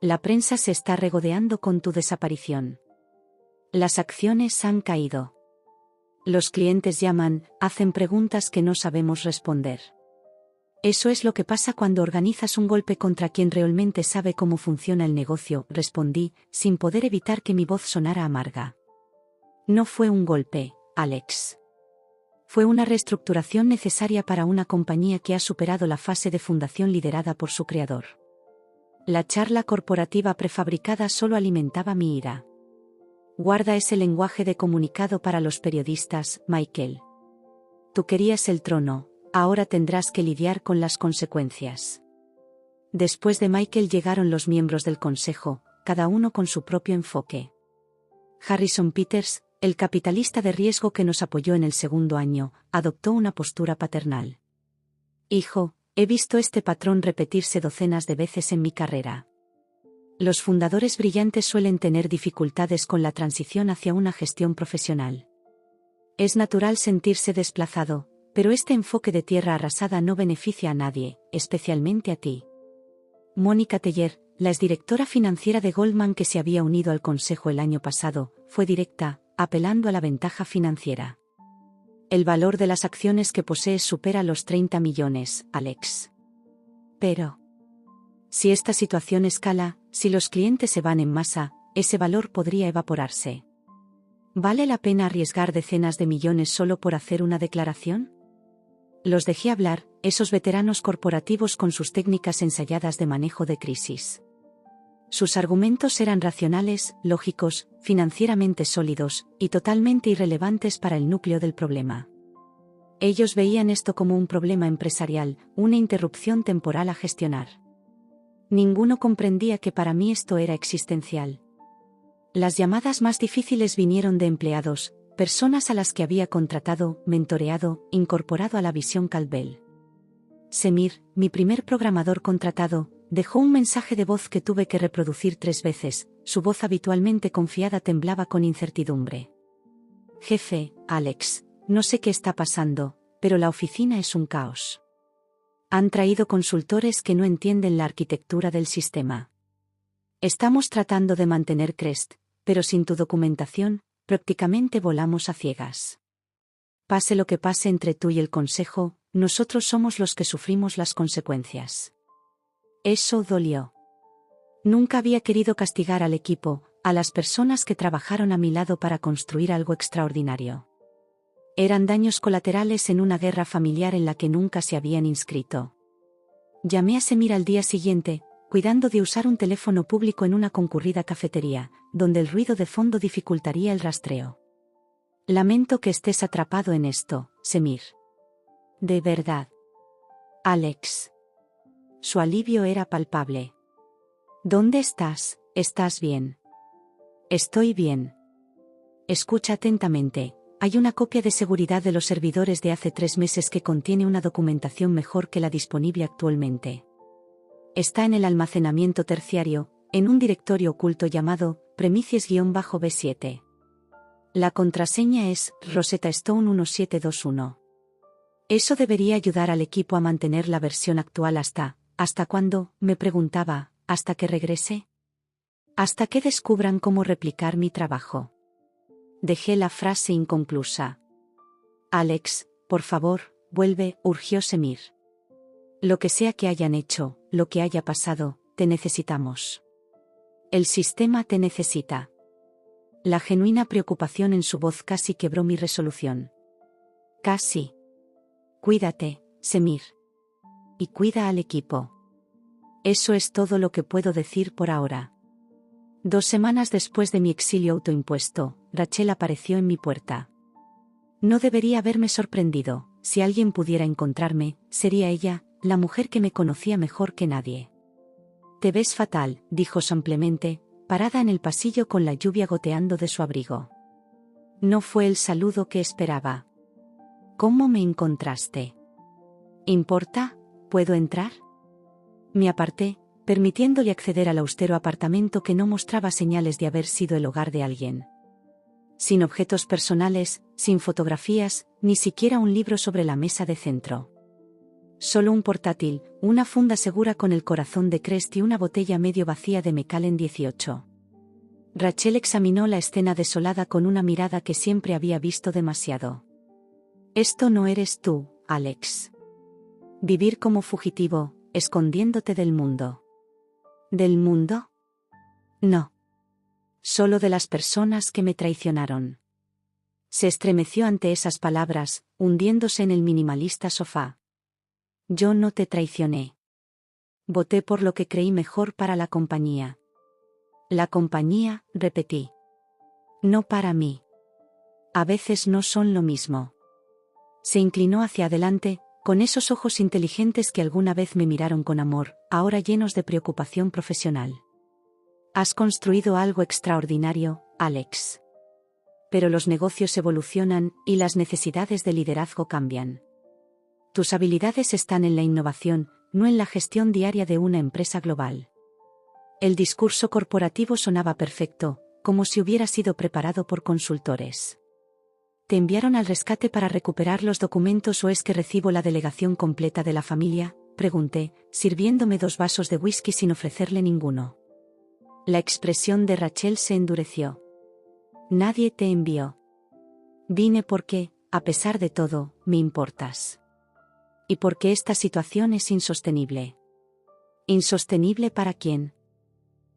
Speaker 1: «La prensa se está regodeando con tu desaparición. Las acciones han caído. Los clientes llaman, hacen preguntas que no sabemos responder. Eso es lo que pasa cuando organizas un golpe contra quien realmente sabe cómo funciona el negocio», respondí, sin poder evitar que mi voz sonara amarga. «No fue un golpe, Alex. Fue una reestructuración necesaria para una compañía que ha superado la fase de fundación liderada por su creador. La charla corporativa prefabricada solo alimentaba mi ira. Guarda ese lenguaje de comunicado para los periodistas, Michael. Tú querías el trono, ahora tendrás que lidiar con las consecuencias». Después de Michael llegaron los miembros del consejo, cada uno con su propio enfoque. Harrison Peters, el capitalista de riesgo que nos apoyó en el segundo año, adoptó una postura paternal. «Hijo, he visto este patrón repetirse docenas de veces en mi carrera. Los fundadores brillantes suelen tener dificultades con la transición hacia una gestión profesional. Es natural sentirse desplazado, pero este enfoque de tierra arrasada no beneficia a nadie, especialmente a ti». Mónica Teller, la exdirectora financiera de Goldman que se había unido al consejo el año pasado, fue directa, apelando a la ventaja financiera. «El valor de las acciones que posees supera los 30 millones, Alex. Pero si esta situación escala, si los clientes se van en masa, ese valor podría evaporarse. ¿Vale la pena arriesgar decenas de millones solo por hacer una declaración?». Los dejé hablar, esos veteranos corporativos con sus técnicas ensayadas de manejo de crisis. Sus argumentos eran racionales, lógicos, financieramente sólidos, y totalmente irrelevantes para el núcleo del problema. Ellos veían esto como un problema empresarial, una interrupción temporal a gestionar. Ninguno comprendía que para mí esto era existencial. Las llamadas más difíciles vinieron de empleados, personas a las que había contratado, mentoreado, incorporado a la visión Caldwell. Semir, mi primer programador contratado, Dejó un mensaje de voz que tuve que reproducir 3 veces, su voz habitualmente confiada temblaba con incertidumbre. Jefe, Alex, no sé qué está pasando, pero la oficina es un caos. Han traído consultores que no entienden la arquitectura del sistema. Estamos tratando de mantener Crest, pero sin tu documentación, prácticamente volamos a ciegas. Pase lo que pase entre tú y el consejo, nosotros somos los que sufrimos las consecuencias. Eso dolió. Nunca había querido castigar al equipo, a las personas que trabajaron a mi lado para construir algo extraordinario. Eran daños colaterales en una guerra familiar en la que nunca se habían inscrito. Llamé a Semir al día siguiente, cuidando de usar un teléfono público en una concurrida cafetería, donde el ruido de fondo dificultaría el rastreo. Lamento que estés atrapado en esto, Semir. De verdad. Alex. Su alivio era palpable. ¿Dónde estás? ¿Estás bien? Estoy bien. Escucha atentamente. Hay una copia de seguridad de los servidores de hace 3 meses que contiene una documentación mejor que la disponible actualmente. Está en el almacenamiento terciario, en un directorio oculto llamado Premises-B7. La contraseña es Rosetta Stone 1721. Eso debería ayudar al equipo a mantener la versión actual ¿hasta cuándo? Me preguntaba, ¿hasta que regrese? Hasta que descubran cómo replicar mi trabajo. Dejé la frase inconclusa. Alex, por favor, vuelve, urgió Semir. Lo que sea que hayan hecho, lo que haya pasado, te necesitamos. El sistema te necesita. La genuina preocupación en su voz casi quebró mi resolución. Casi. Cuídate, Semir. Y cuida al equipo. Eso es todo lo que puedo decir por ahora. 2 semanas después de mi exilio autoimpuesto, Rachel apareció en mi puerta. No debería haberme sorprendido. Si alguien pudiera encontrarme, sería ella, la mujer que me conocía mejor que nadie. Te ves fatal, dijo simplemente, parada en el pasillo con la lluvia goteando de su abrigo. No fue el saludo que esperaba. ¿Cómo me encontraste? ¿Importa? ¿Puedo entrar? Me aparté, permitiéndole acceder al austero apartamento que no mostraba señales de haber sido el hogar de alguien. Sin objetos personales, sin fotografías, ni siquiera un libro sobre la mesa de centro. Solo un portátil, una funda segura con el corazón de Crest y una botella medio vacía de Macallan 18. Rachel examinó la escena desolada con una mirada que siempre había visto demasiado. Esto no eres tú, Alex. Vivir como fugitivo, escondiéndote del mundo. ¿Del mundo? No. Solo de las personas que me traicionaron. Se estremeció ante esas palabras, hundiéndose en el minimalista sofá. Yo no te traicioné. Voté por lo que creí mejor para la compañía. La compañía, repetí. No para mí. A veces no son lo mismo. Se inclinó hacia adelante, con esos ojos inteligentes que alguna vez me miraron con amor, ahora llenos de preocupación profesional. Has construido algo extraordinario, Alex. Pero los negocios evolucionan, y las necesidades de liderazgo cambian. Tus habilidades están en la innovación, no en la gestión diaria de una empresa global. El discurso corporativo sonaba perfecto, como si hubiera sido preparado por consultores. ¿Te enviaron al rescate para recuperar los documentos o es que recibo la delegación completa de la familia?, pregunté, sirviéndome 2 vasos de whisky sin ofrecerle ninguno. La expresión de Rachel se endureció. Nadie te envió. Vine porque, a pesar de todo, me importas. Y porque esta situación es insostenible. ¿Insostenible para quién?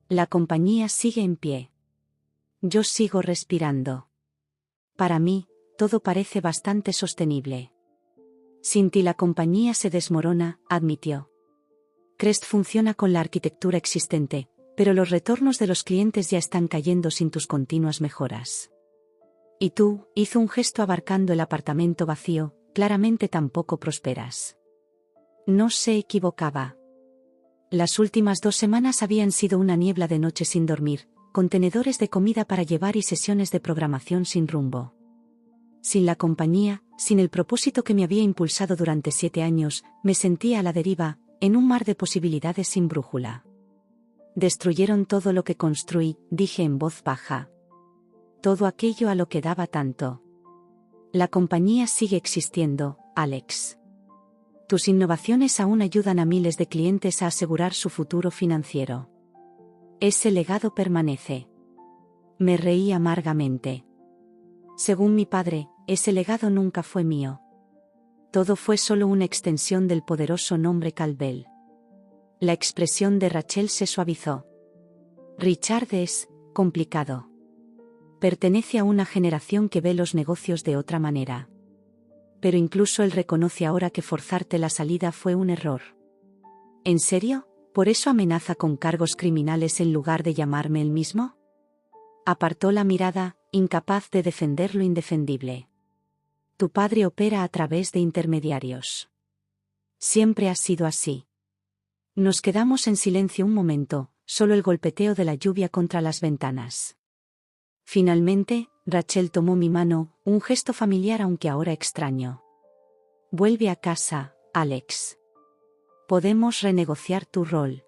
Speaker 1: La compañía sigue en pie. Yo sigo respirando. Para mí, todo parece bastante sostenible. Sin ti la compañía se desmorona, admitió. Crest funciona con la arquitectura existente, pero los retornos de los clientes ya están cayendo sin tus continuas mejoras. Y tú, hizo un gesto abarcando el apartamento vacío, claramente tampoco prosperas. No se equivocaba. Las últimas 2 semanas habían sido una niebla de noches sin dormir, contenedores de comida para llevar y sesiones de programación sin rumbo. Sin la compañía, sin el propósito que me había impulsado durante 7 años, me sentía a la deriva, en un mar de posibilidades sin brújula. Destruyeron todo lo que construí, dije en voz baja. Todo aquello a lo que daba tanto. La compañía sigue existiendo, Alex. Tus innovaciones aún ayudan a miles de clientes a asegurar su futuro financiero. Ese legado permanece. Me reí amargamente. Según mi padre, ese legado nunca fue mío. Todo fue solo una extensión del poderoso nombre Cal-Bell. La expresión de Rachel se suavizó. Richard es complicado. Pertenece a una generación que ve los negocios de otra manera. Pero incluso él reconoce ahora que forzarte la salida fue un error. ¿En serio? ¿Por eso amenaza con cargos criminales en lugar de llamarme él mismo? Apartó la mirada, incapaz de defender lo indefendible. Tu padre opera a través de intermediarios. Siempre ha sido así. Nos quedamos en silencio un momento, solo el golpeteo de la lluvia contra las ventanas. Finalmente, Rachel tomó mi mano, un gesto familiar aunque ahora extraño. Vuelve a casa, Alex. Podemos renegociar tu rol.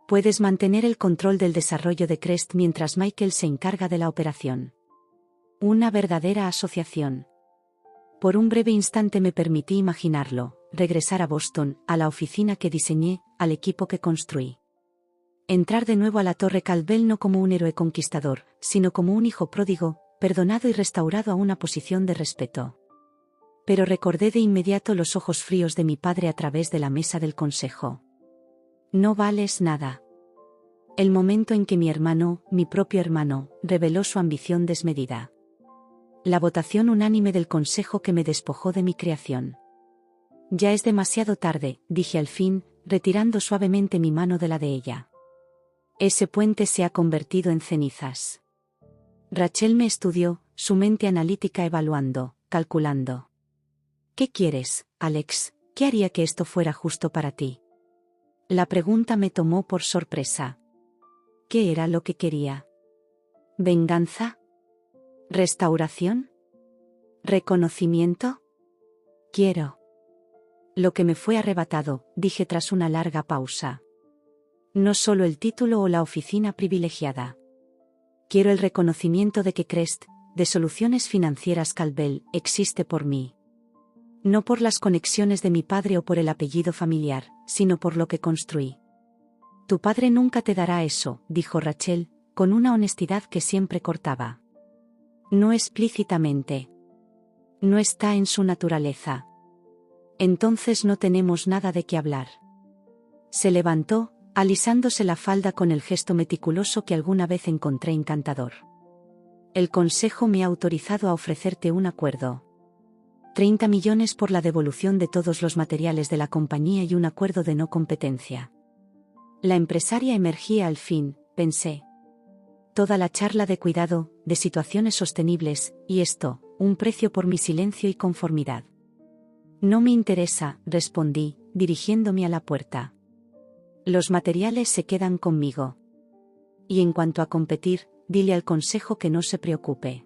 Speaker 1: Puedes mantener el control del desarrollo de Crest mientras Michael se encarga de la operación. Una verdadera asociación. Por un breve instante me permití imaginarlo, regresar a Boston, a la oficina que diseñé, al equipo que construí. Entrar de nuevo a la Torre Cal-Bell no como un héroe conquistador, sino como un hijo pródigo, perdonado y restaurado a una posición de respeto. Pero recordé de inmediato los ojos fríos de mi padre a través de la mesa del consejo. No vales nada. El momento en que mi hermano, mi propio hermano, reveló su ambición desmedida. La votación unánime del consejo que me despojó de mi creación. Ya es demasiado tarde, dije al fin, retirando suavemente mi mano de la de ella. Ese puente se ha convertido en cenizas. Rachel me estudió, su mente analítica evaluando, calculando. ¿Qué quieres, Alex? ¿Qué haría que esto fuera justo para ti? La pregunta me tomó por sorpresa. ¿Qué era lo que quería? ¿Venganza? ¿Restauración? ¿Reconocimiento? Quiero. Lo que me fue arrebatado, dije tras una larga pausa. No solo el título o la oficina privilegiada. Quiero el reconocimiento de que Crest, de Soluciones Financieras Cal-Bell, existe por mí. No por las conexiones de mi padre o por el apellido familiar, sino por lo que construí. Tu padre nunca te dará eso, dijo Rachel, con una honestidad que siempre cortaba. No explícitamente. No está en su naturaleza. Entonces no tenemos nada de qué hablar. Se levantó, alisándose la falda con el gesto meticuloso que alguna vez encontré encantador. El consejo me ha autorizado a ofrecerte un acuerdo. 30 millones por la devolución de todos los materiales de la compañía y un acuerdo de no competencia. La empresaria emergía al fin, pensé. Toda la charla de cuidado, de situaciones sostenibles, y esto, un precio por mi silencio y conformidad. No me interesa, respondí, dirigiéndome a la puerta. Los materiales se quedan conmigo. Y en cuanto a competir, dile al consejo que no se preocupe.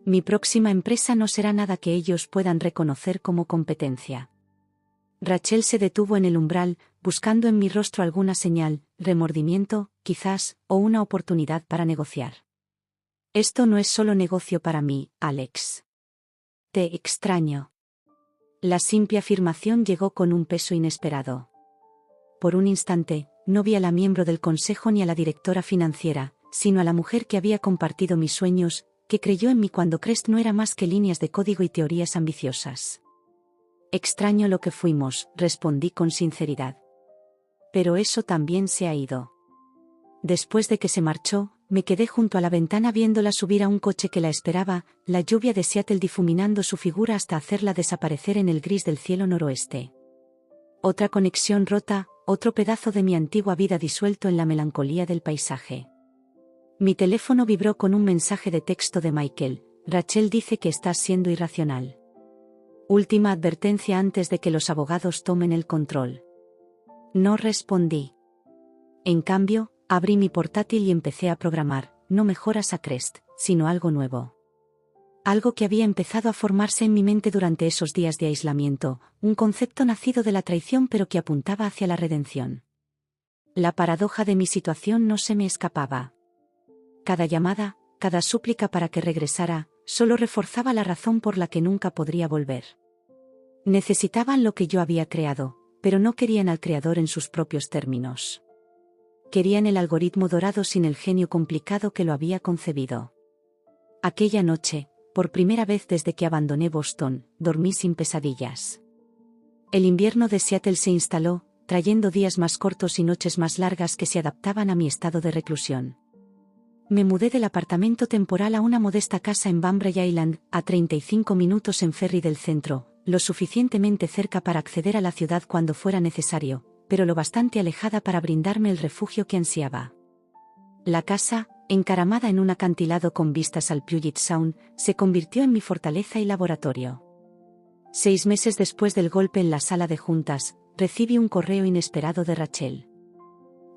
Speaker 1: Mi próxima empresa no será nada que ellos puedan reconocer como competencia. Rachel se detuvo en el umbral, buscando en mi rostro alguna señal, remordimiento, quizás, o una oportunidad para negociar. Esto no es solo negocio para mí, Alex. Te extraño. La simple afirmación llegó con un peso inesperado. Por un instante, no vi a la miembro del consejo ni a la directora financiera, sino a la mujer que había compartido mis sueños, que creyó en mí cuando Crest no era más que líneas de código y teorías ambiciosas. Extraño lo que fuimos, respondí con sinceridad. Pero eso también se ha ido. Después de que se marchó, me quedé junto a la ventana viéndola subir a un coche que la esperaba, la lluvia de Seattle difuminando su figura hasta hacerla desaparecer en el gris del cielo noroeste. Otra conexión rota, otro pedazo de mi antigua vida disuelto en la melancolía del paisaje. Mi teléfono vibró con un mensaje de texto de Michael. Rachel dice que estás siendo irracional. Última advertencia antes de que los abogados tomen el control. No respondí. En cambio, abrí mi portátil y empecé a programar, no mejoras a Crest, sino algo nuevo. Algo que había empezado a formarse en mi mente durante esos días de aislamiento, un concepto nacido de la traición pero que apuntaba hacia la redención. La paradoja de mi situación no se me escapaba. Cada llamada, cada súplica para que regresara, solo reforzaba la razón por la que nunca podría volver. Necesitaban lo que yo había creado, pero no querían al creador en sus propios términos. Querían el algoritmo dorado sin el genio complicado que lo había concebido. Aquella noche, por primera vez desde que abandoné Boston, dormí sin pesadillas. El invierno de Seattle se instaló, trayendo días más cortos y noches más largas que se adaptaban a mi estado de reclusión. Me mudé del apartamento temporal a una modesta casa en Bainbridge Island, a 35 minutos en ferry del centro, lo suficientemente cerca para acceder a la ciudad cuando fuera necesario, pero lo bastante alejada para brindarme el refugio que ansiaba. La casa, encaramada en un acantilado con vistas al Puget Sound, se convirtió en mi fortaleza y laboratorio. 6 meses después del golpe en la sala de juntas, recibí un correo inesperado de Rachel.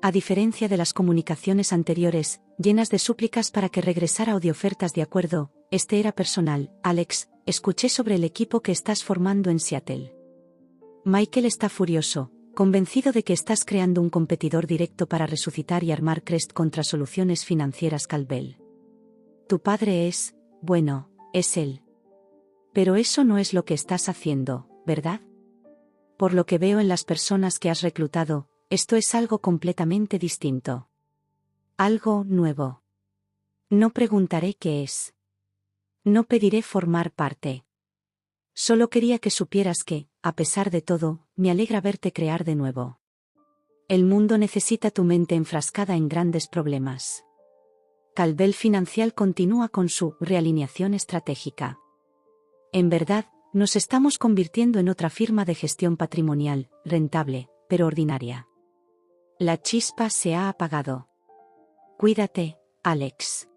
Speaker 1: A diferencia de las comunicaciones anteriores, llenas de súplicas para que regresara o de ofertas de acuerdo, este era personal. Alex, escuché sobre el equipo que estás formando en Seattle. Michael está furioso, convencido de que estás creando un competidor directo para resucitar y armar Crest contra Soluciones Financieras Caldwell. Tu padre es, bueno, es él. Pero eso no es lo que estás haciendo, ¿verdad? Por lo que veo en las personas que has reclutado, esto es algo completamente distinto. Algo nuevo. No preguntaré qué es. No pediré formar parte. Solo quería que supieras que, a pesar de todo, me alegra verte crear de nuevo. El mundo necesita tu mente enfrascada en grandes problemas. Caldwell Financial continúa con su realineación estratégica. En verdad, nos estamos convirtiendo en otra firma de gestión patrimonial, rentable, pero ordinaria. La chispa se ha apagado. Cuídate, Alex.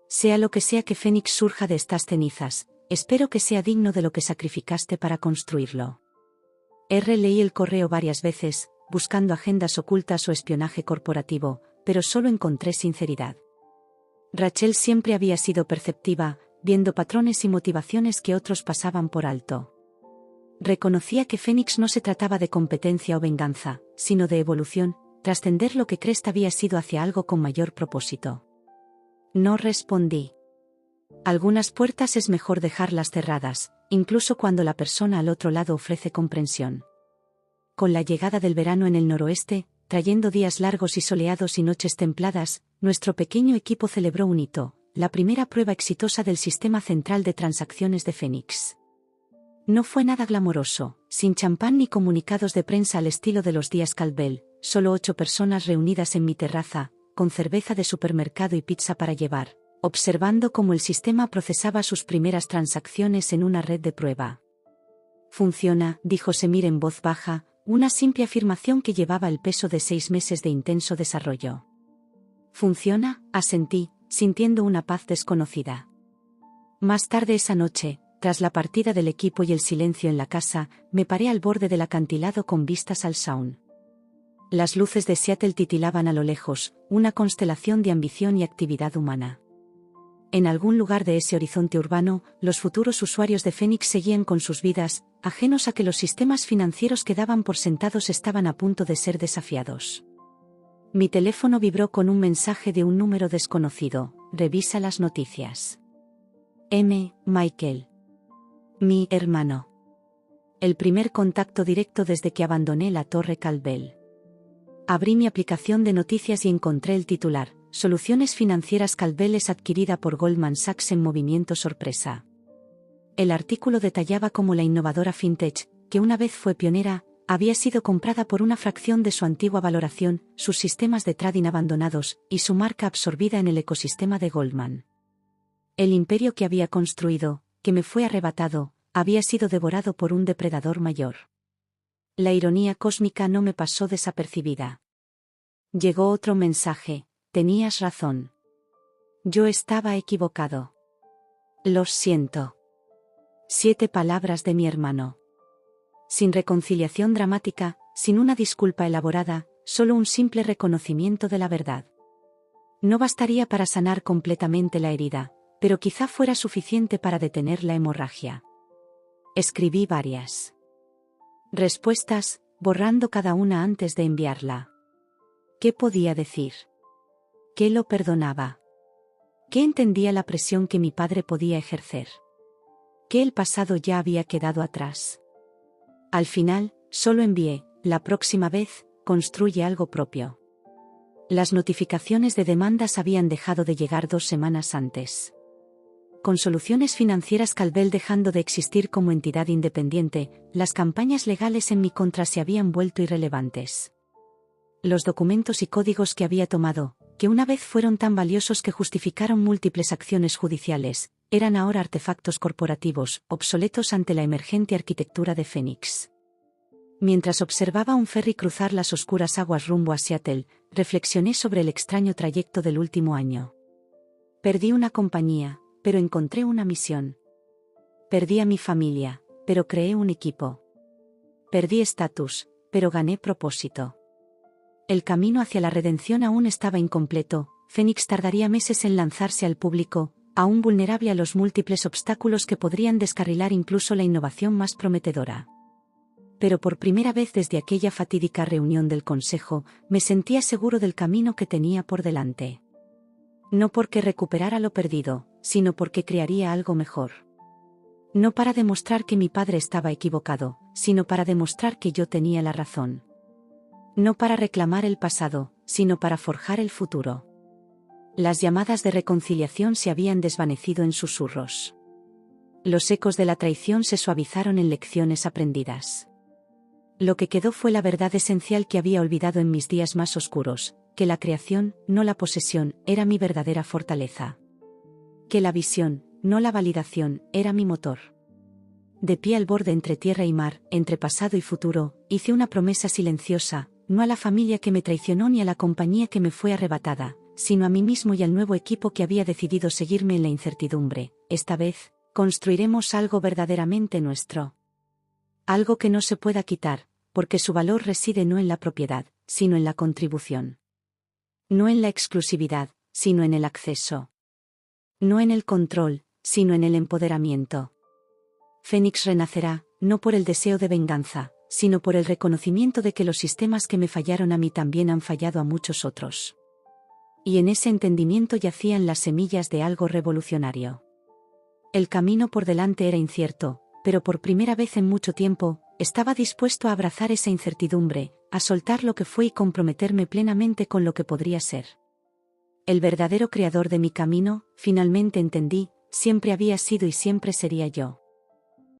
Speaker 1: Sea lo que sea que Fénix surja de estas cenizas, espero que sea digno de lo que sacrificaste para construirlo. Leí el correo varias veces, buscando agendas ocultas o espionaje corporativo, pero solo encontré sinceridad. Rachel siempre había sido perceptiva, viendo patrones y motivaciones que otros pasaban por alto. Reconocía que Fénix no se trataba de competencia o venganza, sino de evolución, trascender lo que Crest había sido hacia algo con mayor propósito. No respondí. Algunas puertas es mejor dejarlas cerradas, incluso cuando la persona al otro lado ofrece comprensión. Con la llegada del verano en el noroeste, trayendo días largos y soleados y noches templadas, nuestro pequeño equipo celebró un hito, la primera prueba exitosa del sistema central de transacciones de Fénix. No fue nada glamoroso, sin champán ni comunicados de prensa al estilo de los días Caldwell, solo 8 personas reunidas en mi terraza, con cerveza de supermercado y pizza para llevar, observando cómo el sistema procesaba sus primeras transacciones en una red de prueba. Funciona, dijo Semir en voz baja, una simple afirmación que llevaba el peso de 6 meses de intenso desarrollo. Funciona, asentí, sintiendo una paz desconocida. Más tarde esa noche, tras la partida del equipo y el silencio en la casa, me paré al borde del acantilado con vistas al Sound. Las luces de Seattle titilaban a lo lejos, una constelación de ambición y actividad humana. En algún lugar de ese horizonte urbano, los futuros usuarios de Fénix seguían con sus vidas, ajenos a que los sistemas financieros que daban por sentados estaban a punto de ser desafiados. Mi teléfono vibró con un mensaje de un número desconocido. Revisa las noticias. Michael. Mi hermano. El primer contacto directo desde que abandoné la Torre Caldwell. Abrí mi aplicación de noticias y encontré el titular: Soluciones Financieras Caldwell es adquirida por Goldman Sachs en movimiento sorpresa. El artículo detallaba cómo la innovadora fintech, que una vez fue pionera, había sido comprada por una fracción de su antigua valoración, sus sistemas de trading abandonados, y su marca absorbida en el ecosistema de Goldman. El imperio que había construido, que me fue arrebatado, había sido devorado por un depredador mayor. La ironía cósmica no me pasó desapercibida. Llegó otro mensaje: tenías razón. Yo estaba equivocado. Lo siento. 7 palabras de mi hermano. Sin reconciliación dramática, sin una disculpa elaborada, solo un simple reconocimiento de la verdad. No bastaría para sanar completamente la herida, pero quizá fuera suficiente para detener la hemorragia. Escribí varias respuestas, borrando cada una antes de enviarla. ¿Qué podía decir? ¿Qué lo perdonaba? ¿Qué entendía la presión que mi padre podía ejercer? ¿Que el pasado ya había quedado atrás? Al final, solo envié: la próxima vez, construye algo propio. Las notificaciones de demandas habían dejado de llegar 2 semanas antes. Con Soluciones Financieras Calvel dejando de existir como entidad independiente, las campañas legales en mi contra se habían vuelto irrelevantes. Los documentos y códigos que había tomado, que una vez fueron tan valiosos que justificaron múltiples acciones judiciales, eran ahora artefactos corporativos, obsoletos ante la emergente arquitectura de Phoenix. Mientras observaba un ferry cruzar las oscuras aguas rumbo a Seattle, reflexioné sobre el extraño trayecto del último año. Perdí una compañía, pero encontré una misión. Perdí a mi familia, pero creé un equipo. Perdí estatus, pero gané propósito. El camino hacia la redención aún estaba incompleto. Phoenix tardaría meses en lanzarse al público, aún vulnerable a los múltiples obstáculos que podrían descarrilar incluso la innovación más prometedora. Pero por primera vez desde aquella fatídica reunión del consejo, me sentía seguro del camino que tenía por delante. No porque recuperara lo perdido, sino porque crearía algo mejor. No para demostrar que mi padre estaba equivocado, sino para demostrar que yo tenía la razón. No para reclamar el pasado, sino para forjar el futuro. Las llamadas de reconciliación se habían desvanecido en susurros. Los ecos de la traición se suavizaron en lecciones aprendidas. Lo que quedó fue la verdad esencial que había olvidado en mis días más oscuros, que la creación, no la posesión, era mi verdadera fortaleza. Que la visión, no la validación, era mi motor. De pie al borde entre tierra y mar, entre pasado y futuro, hice una promesa silenciosa, no a la familia que me traicionó ni a la compañía que me fue arrebatada, sino a mí mismo y al nuevo equipo que había decidido seguirme en la incertidumbre. Esta vez, construiremos algo verdaderamente nuestro. Algo que no se pueda quitar, porque su valor reside no en la propiedad, sino en la contribución. No en la exclusividad, sino en el acceso. No en el control, sino en el empoderamiento. Phoenix renacerá, no por el deseo de venganza, sino por el reconocimiento de que los sistemas que me fallaron a mí también han fallado a muchos otros. Y en ese entendimiento yacían las semillas de algo revolucionario. El camino por delante era incierto, pero por primera vez en mucho tiempo, estaba dispuesto a abrazar esa incertidumbre, a soltar lo que fue y comprometerme plenamente con lo que podría ser. El verdadero creador de mi camino, finalmente entendí, siempre había sido y siempre sería yo.